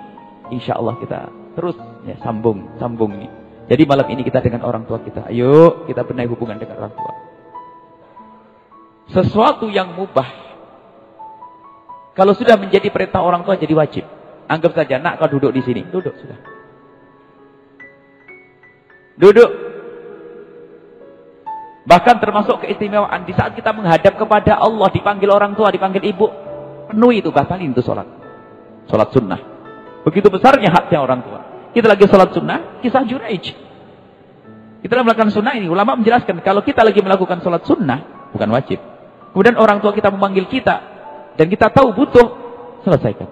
Insya Allah kita terus ya, sambung ini. Jadi malam ini kita dengan orang tua kita. Ayo kita benahi hubungan dengan orang tua. Sesuatu yang mubah, kalau sudah menjadi perintah orang tua jadi wajib. Anggap saja, nak kau duduk di sini. Duduk sudah. Duduk. Bahkan termasuk keistimewaan di saat kita menghadap kepada Allah, dipanggil orang tua, dipanggil ibu, penuhi itu, batalin itu sholat sunnah. Begitu besarnya haknya orang tua. Kita lagi sholat sunnah, kisah Juraij. Kita melakukan sunnah ini, ulama menjelaskan kalau kita lagi melakukan sholat sunnah, bukan wajib. Kemudian orang tua kita memanggil kita dan kita tahu butuh, selesaikan.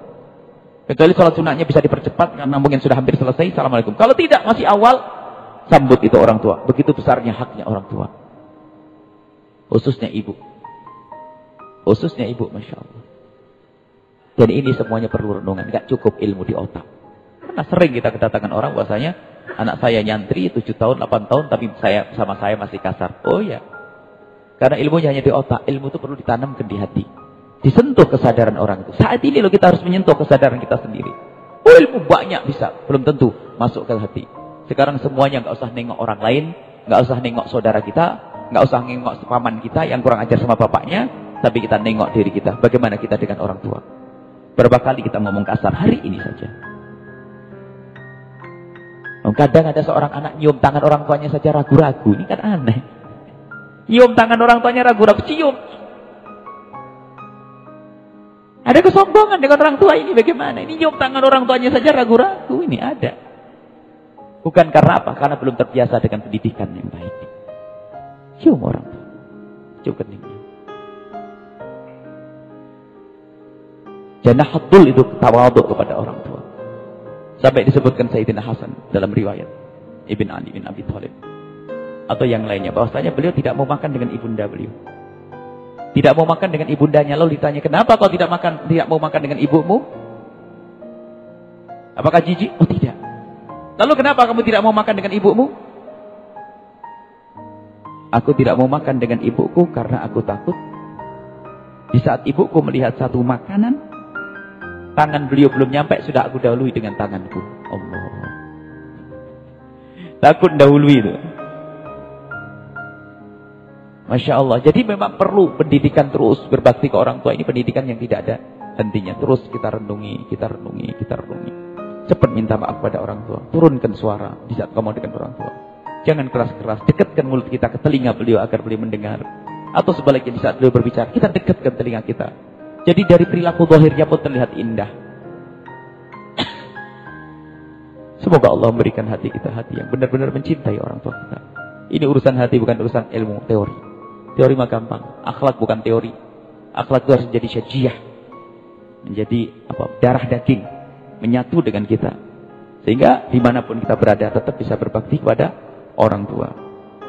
Kecuali sholat sunnahnya bisa dipercepat karena mungkin sudah hampir selesai, assalamualaikum. Kalau tidak, masih awal, sambut itu orang tua. Begitu besarnya haknya orang tua. Khususnya ibu. Khususnya ibu, Masya Allah. Dan ini semuanya perlu renungan. Gak cukup ilmu di otak. Karena sering kita kedatangan orang bahwasanya anak saya nyantri 7 tahun, 8 tahun, tapi sama saya masih kasar. Oh ya. Karena ilmunya hanya di otak. Ilmu itu perlu ditanamkan di hati. Disentuh kesadaran orang itu. Saat ini loh kita harus menyentuh kesadaran kita sendiri. Oh, ilmu banyak bisa. Belum tentu masuk ke hati. Sekarang semuanya gak usah nengok orang lain. Gak usah nengok saudara kita. Gak usah nengok paman kita yang kurang ajar sama bapaknya. Tapi kita nengok diri kita. Bagaimana kita dengan orang tua. Berapa kali kita ngomong kasar hari ini saja. Kadang ada seorang anak nyium tangan orang tuanya saja ragu-ragu. Ini kan aneh. Nyium tangan orang tuanya ragu-ragu. Cium. Ada kesombongan dengan orang tua ini bagaimana? Ini nyium tangan orang tuanya saja ragu-ragu. Ini ada. Bukan karena apa? Karena belum terbiasa dengan pendidikan yang baik. Cium orang tua. Cium keningnya. Janahatul itu tawaduk kepada orang tua. Sampai disebutkan Sayyidina Hasan dalam riwayat Ibn Ali bin Abi Thalib. Atau yang lainnya. Bahwasanya beliau tidak mau makan dengan ibunda beliau. Tidak mau makan dengan ibundanya. Lalu ditanya, kenapa kau tidak mau makan dengan ibumu? Apakah jijik? Oh tidak. Lalu kenapa kamu tidak mau makan dengan ibumu? Aku tidak mau makan dengan ibuku karena aku takut. Di saat ibuku melihat satu makanan, tangan beliau belum nyampe, sudah aku dahului dengan tanganku. Allah. Takut dahului itu. Masya Allah. Jadi memang perlu pendidikan terus. Berbakti ke orang tua. Ini pendidikan yang tidak ada hentinya. Terus kita renungi, kita renungi, kita renungi. Cepat minta maaf pada orang tua. Turunkan suara di saat kamu dengan orang tua. Jangan keras-keras. Dekatkan mulut kita ke telinga beliau agar beliau mendengar. Atau sebaliknya di saat beliau berbicara, kita dekatkan telinga kita. Jadi dari perilaku zahirnya pun terlihat indah. Semoga Allah memberikan hati kita hati yang benar-benar mencintai orang tua kita. Ini urusan hati, bukan urusan ilmu, teori. Teori mah gampang. Akhlak bukan teori. Akhlak itu harus menjadi syajiyah. Menjadi darah daging. Menyatu dengan kita. Sehingga dimanapun kita berada tetap bisa berbakti kepada orang tua.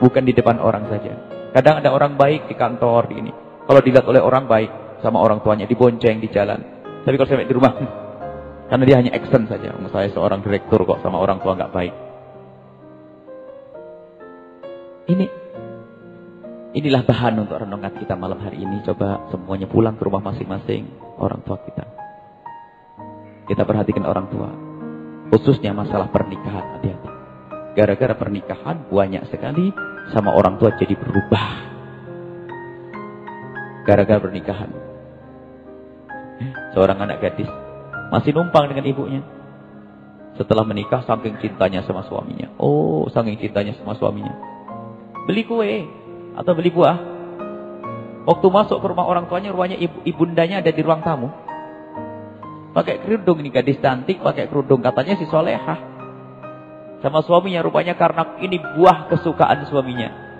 Bukan di depan orang saja. Kadang ada orang baik di kantor ini. Kalau dilihat oleh orang baik sama orang tuanya, dibonceng di jalan. Tapi kalau sampai di rumah, karena dia hanya action saja. Saya seorang direktur kok sama orang tua nggak baik. Inilah bahan untuk renungan kita malam hari ini. Coba semuanya pulang ke rumah masing-masing orang tua kita. Kita perhatikan orang tua. Khususnya masalah pernikahan, hati-hati. Gara-gara pernikahan banyak sekali sama orang tua jadi berubah. Gara-gara pernikahan. Seorang anak gadis masih numpang dengan ibunya. Setelah menikah saking cintanya sama suaminya. Oh, saking cintanya sama suaminya. Beli kue atau beli buah. Waktu masuk ke rumah orang tuanya, rupanya ibundanya ada di ruang tamu. Pakai kerudung, ini gadis cantik pakai kerudung, katanya si solehah. Sama suaminya, rupanya karena ini buah kesukaan suaminya.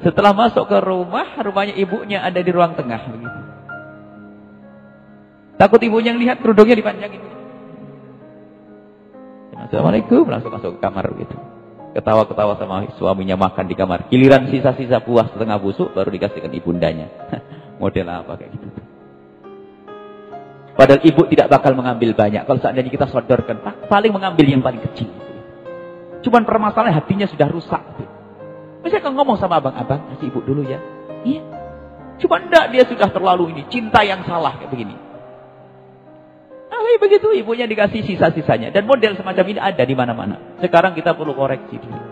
Setelah masuk ke rumah, rupanya ibunya ada di ruang tengah begitu. Takut ibunya yang lihat kerudungnya dipanjangin. Assalamualaikum, langsung masuk ke kamar begitu. Ketawa-ketawa sama suaminya, makan di kamar. Giliran sisa-sisa buah setengah busuk baru dikasihkan ibundanya. Model apa kayak gitu. Padahal ibu tidak bakal mengambil banyak. Kalau seandainya kita sodorkan, paling mengambil yang paling kecil. Cuman permasalahan hatinya sudah rusak. Misalnya kalau ngomong sama abang-abang, kasih ibu dulu ya. Iya. Cuman enggak, dia sudah terlalu ini. Cinta yang salah kayak begini. Begitu ibunya dikasih sisa-sisanya. Dan model semacam ini ada di mana-mana. Sekarang kita perlu koreksi diri.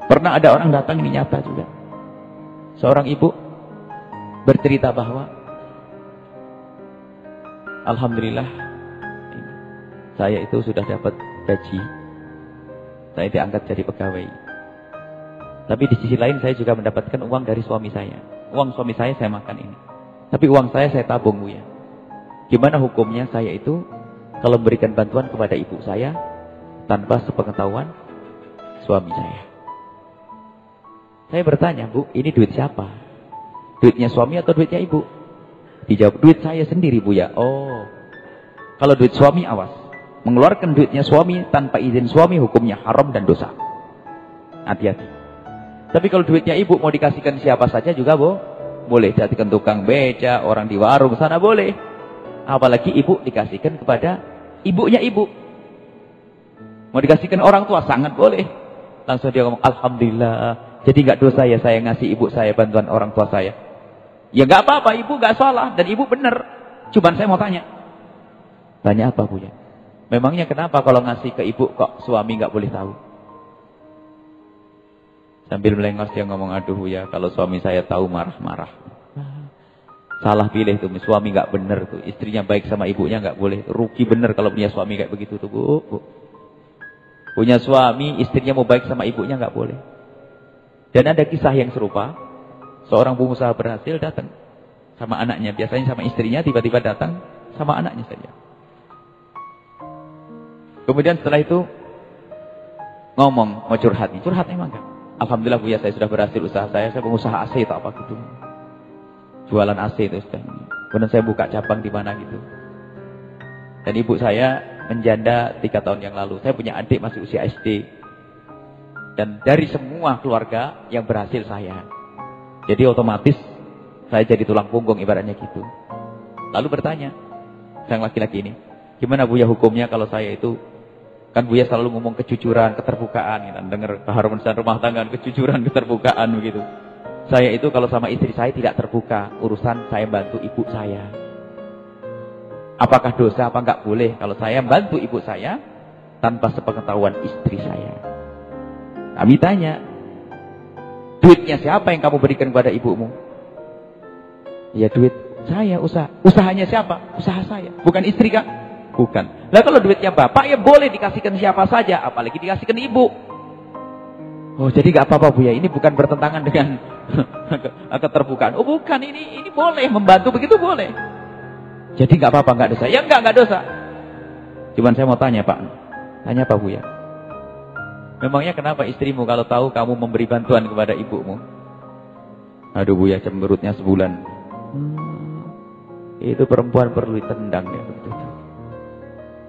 Pernah ada orang datang, ini nyata juga. Seorang ibu bercerita bahwa alhamdulillah saya itu sudah dapat gaji. Saya diangkat jadi pegawai. Tapi di sisi lain saya juga mendapatkan uang dari suami saya. Uang suami saya makan ini. Tapi uang saya tabung, Bu ya. Gimana hukumnya saya itu kalau memberikan bantuan kepada ibu saya tanpa sepengetahuan suami saya? Saya bertanya, Bu, ini duit siapa? Duitnya suami atau duitnya ibu? Dijawab, duit saya sendiri, Bu ya. Oh, kalau duit suami awas. Mengeluarkan duitnya suami tanpa izin suami hukumnya haram dan dosa. Hati-hati. Tapi kalau duitnya ibu mau dikasihkan siapa saja juga boleh. Jadikan tukang beca, orang di warung sana boleh. Apalagi ibu dikasihkan kepada ibunya ibu. Mau dikasihkan orang tua sangat boleh. Langsung dia ngomong, alhamdulillah. Jadi nggak dosa ya saya ngasih ibu saya bantuan orang tua saya. Ya nggak apa-apa, ibu nggak salah dan ibu benar. Cuman saya mau tanya. Tanya apa Bu ya? Memangnya kenapa kalau ngasih ke ibu kok suami nggak boleh tahu? Sambil melengos dia ngomong, aduh ya kalau suami saya tahu marah-marah. Salah pilih tuh, suami nggak bener tuh. Istrinya baik sama ibunya nggak boleh. Rugi bener kalau punya suami kayak begitu tuh Bu. Punya suami, istrinya mau baik sama ibunya nggak boleh. Dan ada kisah yang serupa. Seorang pengusaha berhasil datang sama anaknya. Biasanya sama istrinya, tiba-tiba datang sama anaknya saja. Kemudian setelah itu ngomong, mau curhat nih. Curhat emang kan? Alhamdulillah Bu ya, saya sudah berhasil usaha saya. Saya pengusaha AC atau apa gitu. Jualan AC itu sudah. Kemudian saya buka cabang di mana gitu. Dan ibu saya menjanda 3 tahun yang lalu. Saya punya adik masih usia SD. Dan dari semua keluarga yang berhasil saya. Jadi otomatis saya jadi tulang punggung ibaratnya gitu. Lalu bertanya, sang laki-laki ini, gimana Bu ya hukumnya kalau saya itu, kan Bu ya selalu ngomong kejujuran, keterbukaan, gitu. Dengar keharmonisan rumah tangga, kejujuran, keterbukaan begitu. Saya itu kalau sama istri saya tidak terbuka, urusan saya bantu ibu saya. Apakah dosa apa enggak boleh kalau saya bantu ibu saya tanpa sepengetahuan istri saya? Kami tanya, duitnya siapa yang kamu berikan kepada ibumu? Ya duit saya, usahanya siapa? Usaha saya, bukan istri Kak? Bukan. Lah kalau duitnya bapak ya boleh dikasihkan siapa saja, apalagi dikasihkan ibu. Oh jadi nggak apa-apa Bu ya, ini bukan bertentangan dengan keterbukaan. Oh bukan, ini boleh membantu begitu boleh. Jadi nggak apa-apa, nggak dosa. Ya nggak dosa. Cuman saya mau tanya Pak, tanya apa Bu ya? Memangnya kenapa istrimu kalau tahu kamu memberi bantuan kepada ibumu? Aduh Bu ya, cemberutnya sebulan. Itu perempuan perlu ditendang ya betul.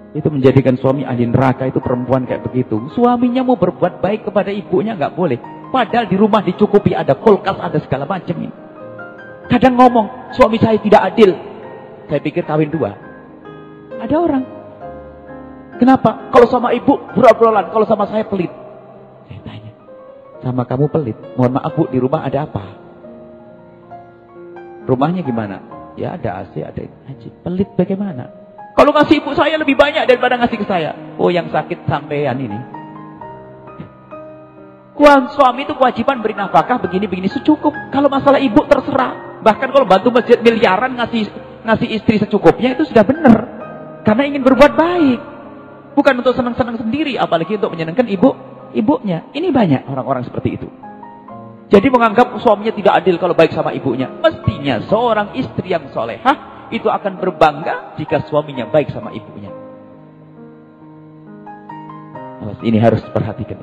Itu menjadikan suami ahli neraka, itu perempuan kayak begitu. Suaminya mau berbuat baik kepada ibunya nggak boleh. Padahal di rumah dicukupi, ada kulkas, ada segala macam ini. Kadang ngomong, suami saya tidak adil. Saya pikir kawin 2. Ada orang. Kenapa? Kalau sama ibu bural-buralan, kalau sama saya pelit. Saya tanya, sama kamu pelit? Mohon maaf Bu, di rumah ada apa? Rumahnya gimana? Ya ada AC, ada haji. Pelit bagaimana? Kalau ngasih ibu saya lebih banyak daripada ngasih ke saya. Oh yang sakit sampean ini. Suami itu kewajiban beri nafkah begini-begini secukup. Kalau masalah ibu terserah. Bahkan kalau bantu masjid miliaran ngasih istri secukupnya itu sudah benar. Karena ingin berbuat baik. Bukan untuk senang-senang sendiri. Apalagi untuk menyenangkan ibunya. Ini banyak orang-orang seperti itu. Jadi menganggap suaminya tidak adil kalau baik sama ibunya. Mestinya seorang istri yang solehah itu akan berbangga jika suaminya baik sama ibunya. Ini harus diperhatikan.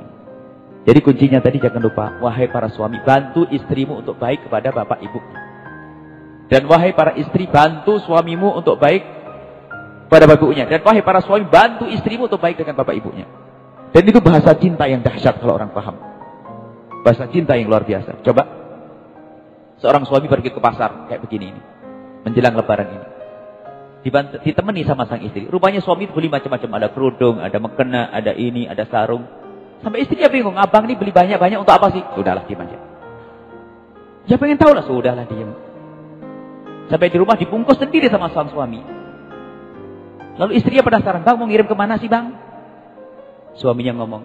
Jadi kuncinya tadi jangan lupa, wahai para suami, bantu istrimu untuk baik kepada bapak ibu. Dan wahai para istri, bantu suamimu untuk baik pada bapak ibunya. Dan wahai para suami, bantu istrimu untuk baik dengan bapak ibunya. Dan itu bahasa cinta yang dahsyat kalau orang paham. Bahasa cinta yang luar biasa. Coba seorang suami pergi ke pasar kayak begini ini. Menjelang lebaran ini. Ditemani sama sang istri. Rupanya suami itu beli macam-macam. Ada kerudung, ada mukena, ada ini, ada sarung. Sampai istrinya bingung. Abang ini beli banyak-banyak untuk apa sih? Sudahlah, diam aja. Ya pengen tahu lah. Sudahlah, diam. Sampai di rumah dibungkus sendiri sama sang suami. Lalu istrinya penasaran. Bang mau ngirim kemana sih bang? Suaminya ngomong.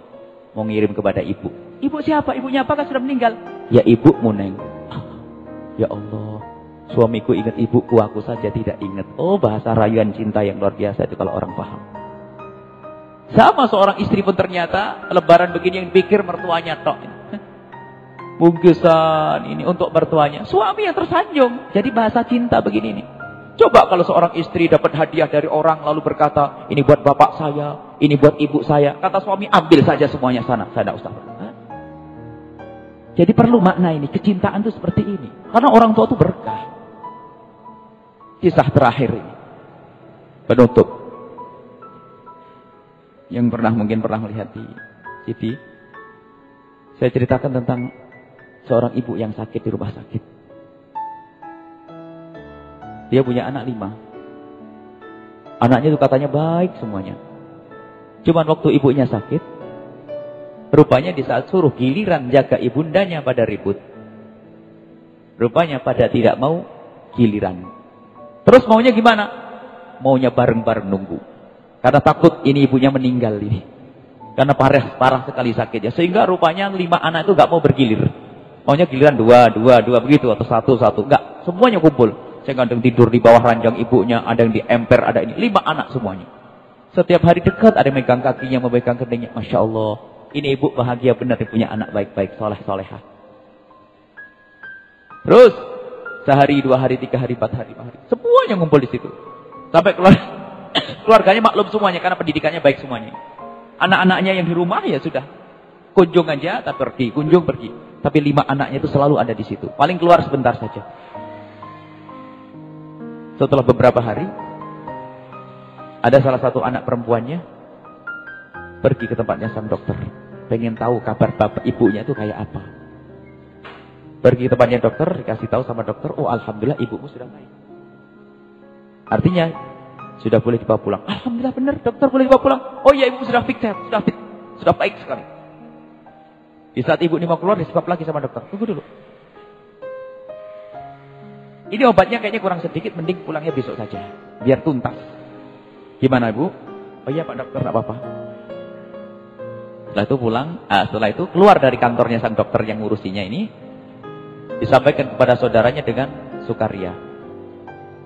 Mau ngirim kepada ibu. Ibu siapa? Ibunya apa kan sudah meninggal? Ya ibumu Neng. Ya Allah. Suamiku ingat ibuku, aku saja tidak ingat. Oh bahasa rayuan cinta yang luar biasa itu kalau orang paham. Sama seorang istri pun ternyata lebaran begini yang dipikir mertuanya tok. Bungkusan ini untuk mertuanya. Suami yang tersanjung. Jadi bahasa cinta begini nih. Coba kalau seorang istri dapat hadiah dari orang lalu berkata, ini buat bapak saya, ini buat ibu saya. Kata suami, ambil saja semuanya sana. Saya tidak usah. Jadi perlu makna ini. Kecintaan itu seperti ini. Karena orang tua itu berkah. Kisah terakhir ini. Penutup. Yang mungkin pernah melihat di Saya ceritakan tentang seorang ibu yang sakit di rumah sakit. Dia punya anak 5. Anaknya itu katanya baik semuanya. Cuman waktu ibunya sakit, rupanya di saat suruh giliran jaga ibundanya pada ribut. Rupanya pada tidak mau giliran. Terus maunya gimana? Maunya bareng-bareng nunggu. Karena takut ini ibunya meninggal ini. Karena parah sekali sakitnya. Sehingga rupanya 5 anak itu gak mau bergilir. Maunya giliran 2 begitu. Atau 1. Enggak, semuanya kumpul. Saya kadang tidur di bawah ranjang ibunya. Ada yang di emper, ada ini. 5 anak semuanya. Setiap hari dekat ada yang megang kakinya, memegang keningnya. Masya Allah. Ini ibu bahagia benar punya anak baik-baik, soleh-solehah. Terus sehari, 2 hari, 3 hari, 4 hari, 5 hari. Semuanya ngumpul di situ. Sampai keluarganya maklum semuanya karena pendidikannya baik semuanya. Anak-anaknya yang di rumah ya sudah. Kunjung aja, tak pergi, kunjung pergi. Tapi 5 anaknya itu selalu ada di situ. Paling keluar sebentar saja. Setelah beberapa hari, ada salah satu anak perempuannya pergi ke tempatnya sang dokter. Pengen tahu kabar bapak ibunya itu kayak apa. Pergi ke tempatnya dokter, dikasih tahu sama dokter, oh alhamdulillah ibumu sudah baik. Artinya, sudah boleh dibawa pulang. Alhamdulillah benar, dokter boleh dibawa pulang. Oh iya, ibu sudah fit, sudah baik sekali. Di saat ibu ini mau keluar, disebab lagi sama dokter. Tunggu dulu. Ini obatnya kayaknya kurang sedikit, mending pulangnya besok saja. Biar tuntas. Gimana ibu? Oh iya pak dokter, tidak apa-apa. Setelah itu pulang, setelah itu keluar dari kantornya sang dokter yang ngurusinya ini. Disampaikan kepada saudaranya dengan sukaria.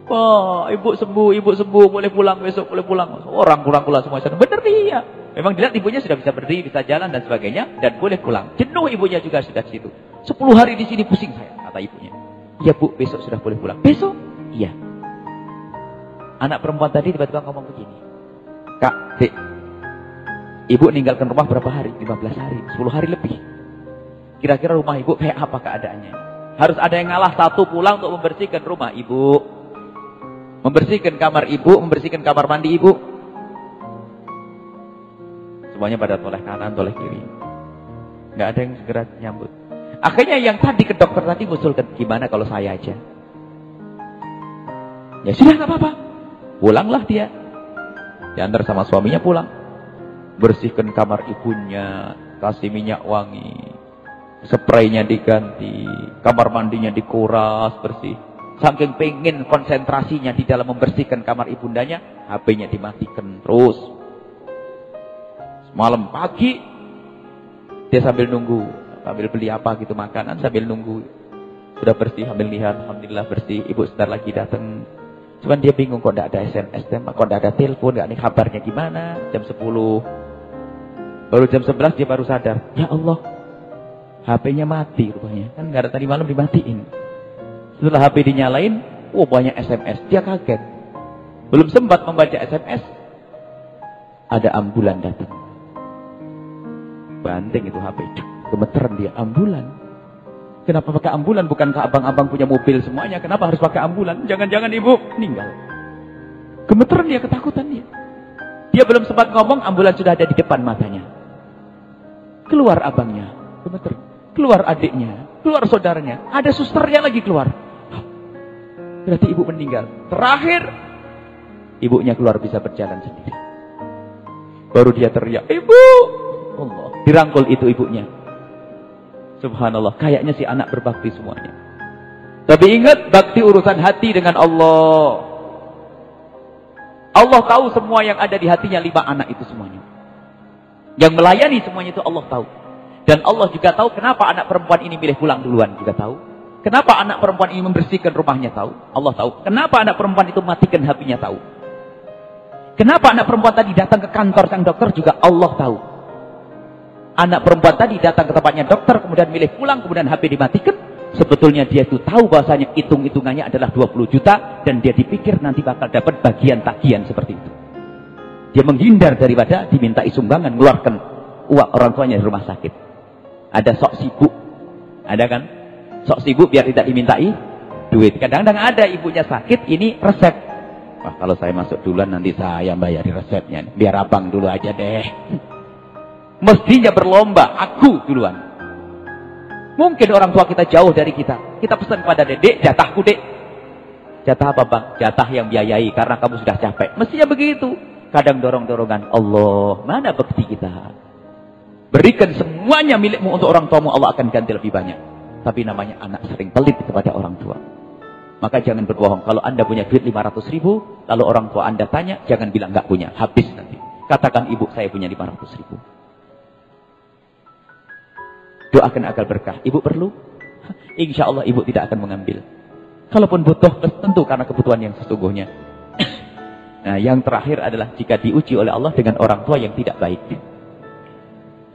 Wah, ibu sembuh, boleh pulang besok, boleh pulang. Orang pulang semua sana. Benar dia. Memang dilihat ibunya sudah bisa berdiri, bisa jalan dan sebagainya, dan boleh pulang. Jenuh ibunya juga sudah di situ. 10 hari di sini pusing saya, kata ibunya. Iya bu, besok sudah boleh pulang. Besok? Iya. Anak perempuan tadi tiba-tiba ngomong begini. Kak, Dek, ibu ninggalkan rumah berapa hari? 15 hari, 10 hari lebih. Kira-kira rumah ibu kayak apa keadaannya? Harus ada yang ngalah satu pulang untuk membersihkan rumah ibu. Membersihkan kamar ibu, membersihkan kamar mandi ibu. Semuanya pada toleh kanan, toleh kiri. Nggak ada yang segera nyambut. Akhirnya yang tadi ke dokter tadi ngusulkan, gimana kalau saya aja? Ya sudah nggak apa-apa. Pulanglah dia. Diantar sama suaminya pulang. Bersihkan kamar ibunya, kasih minyak wangi. Spraynya diganti, kamar mandinya dikuras bersih. Saking pengen konsentrasinya di dalam membersihkan kamar ibundanya, HP-nya dimatikan terus. Malam pagi dia sambil nunggu, sambil beli apa gitu makanan sambil nunggu. Sudah bersih, sambil lihat, alhamdulillah bersih. Ibu sebentar lagi datang. Cuman dia bingung kok tidak ada SMS, kok tidak ada telepon, nggak nih kabarnya gimana? Jam 10. Baru jam 11 dia baru sadar. Ya Allah, HP-nya mati rupanya. Kan nggak ada tadi malam dimatiin. Setelah HP dinyalain, banyak SMS. Dia kaget. Belum sempat membaca SMS, ada ambulan datang. Banting itu HP. Gemeteran dia, ambulan. Kenapa pakai ambulan? Bukankah abang-abang punya mobil semuanya? Kenapa harus pakai ambulan? Jangan-jangan ibu meninggal. Gemeteran dia, ketakutan dia. Dia belum sempat ngomong, ambulan sudah ada di depan matanya. Keluar abangnya, gemeteran. Keluar adiknya, keluar saudaranya. Ada susternya lagi keluar. Berarti ibu meninggal. Terakhir, ibunya keluar bisa berjalan sendiri. Baru dia teriak, ibu! Allah. Dirangkul itu ibunya. Subhanallah, kayaknya si anak berbakti semuanya. Tapi ingat, bakti urusan hati dengan Allah. Allah tahu semua yang ada di hatinya 5 anak itu semuanya. Yang melayani semuanya itu Allah tahu. Dan Allah juga tahu kenapa anak perempuan ini milih pulang duluan, juga tahu. Kenapa anak perempuan ini membersihkan rumahnya, tahu. Allah tahu. Kenapa anak perempuan itu matikan HP-nya, tahu. Kenapa anak perempuan tadi datang ke kantor sang dokter, juga Allah tahu. Anak perempuan tadi datang ke tempatnya dokter, kemudian milih pulang, kemudian HP dimatikan. Sebetulnya dia itu tahu bahasanya hitung-hitungannya adalah 20 juta, dan dia dipikir nanti bakal dapat bagian tagihan seperti itu. Dia menghindar daripada dimintai sumbangan, mengeluarkan uang orang tuanya di rumah sakit. Ada sok sibuk. Ada kan? Sok sibuk biar tidak dimintai duit. Kadang-kadang ada ibunya sakit, ini resep. Wah, kalau saya masuk duluan nanti saya bayari resepnya. Biar abang dulu aja deh. Mestinya berlomba, aku duluan. Mungkin orang tua kita jauh dari kita. Kita pesan kepada Dek, jatahku Dek. Jatah apa bang? Jatah yang biayai karena kamu sudah capek. Mestinya begitu. Kadang dorong-dorongan. Allah, mana bekti kita? Berikan semuanya milikmu untuk orang tuamu, Allah akan ganti lebih banyak. Tapi namanya anak sering pelit kepada orang tua. Maka jangan berbohong. Kalau Anda punya duit 500.000, lalu orang tua Anda tanya, jangan bilang nggak punya. Habis nanti. Katakan, ibu saya punya 500.000. Doakan agar berkah. Ibu perlu? Insya Allah ibu tidak akan mengambil. Kalaupun butuh, tentu karena kebutuhan yang sesungguhnya. Nah, yang terakhir adalah jika diuji oleh Allah dengan orang tua yang tidak baik.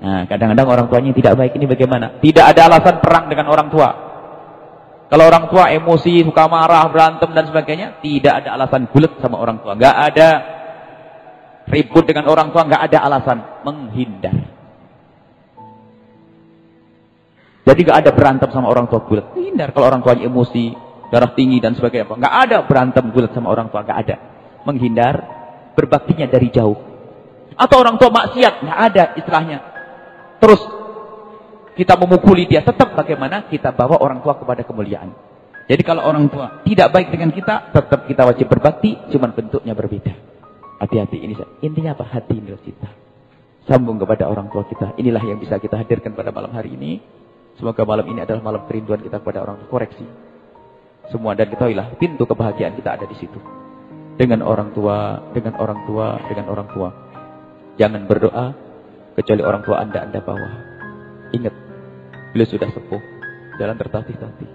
Nah, kadang-kadang orang tuanya yang tidak baik ini bagaimana? Tidak ada alasan perang dengan orang tua. Kalau orang tua emosi, suka marah, berantem dan sebagainya, tidak ada alasan bulet sama orang tua. Nggak ada ribut dengan orang tua, nggak ada alasan. Menghindar. Jadi nggak ada berantem sama orang tua bulet. Menghindar kalau orang tuanya emosi, darah tinggi dan sebagainya. Nggak ada berantem bulet sama orang tua, nggak ada. Menghindar, berbaktinya dari jauh. Atau orang tua maksiat, nggak ada istilahnya. Terus kita memukuli dia, tetap bagaimana kita bawa orang tua kepada kemuliaan. Jadi kalau orang tua tidak baik dengan kita, tetap kita wajib berbakti, cuman bentuknya berbeda. Hati-hati, ini intinya apa? Hati milik kita. Sambung kepada orang tua kita. Inilah yang bisa kita hadirkan pada malam hari ini. Semoga malam ini adalah malam kerinduan kita kepada orang tua. Koreksi semua, dan ketahuilah pintu kebahagiaan kita ada di situ. Dengan orang tua, dengan orang tua, dengan orang tua. Jangan berdoa kecuali orang tua Anda bawa. Ingat, beliau sudah sepuh, jalan tertatih-tatih.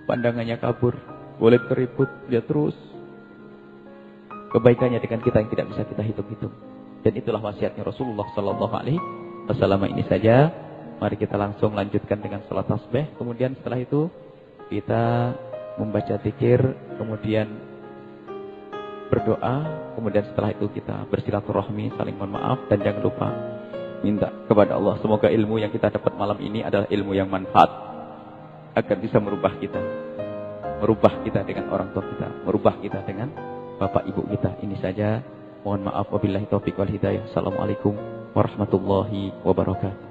Pandangannya kabur, boleh keriput, dia terus. Kebaikannya dengan kita yang tidak bisa kita hitung-hitung. Dan itulah wasiatnya Rasulullah Sallallahu Alaihi Wasallam. Ini saja. Mari kita langsung lanjutkan dengan salat tasbih. Kemudian setelah itu kita membaca zikir, kemudian berdoa, kemudian setelah itu kita bersilaturahmi, saling mohon maaf, dan jangan lupa minta kepada Allah. Semoga ilmu yang kita dapat malam ini adalah ilmu yang manfaat, agar bisa merubah kita dengan orang tua kita, merubah kita dengan bapak ibu kita. Ini saja. Mohon maaf, wabillahi taufiq wal hidayah. Assalamualaikum warahmatullahi wabarakatuh.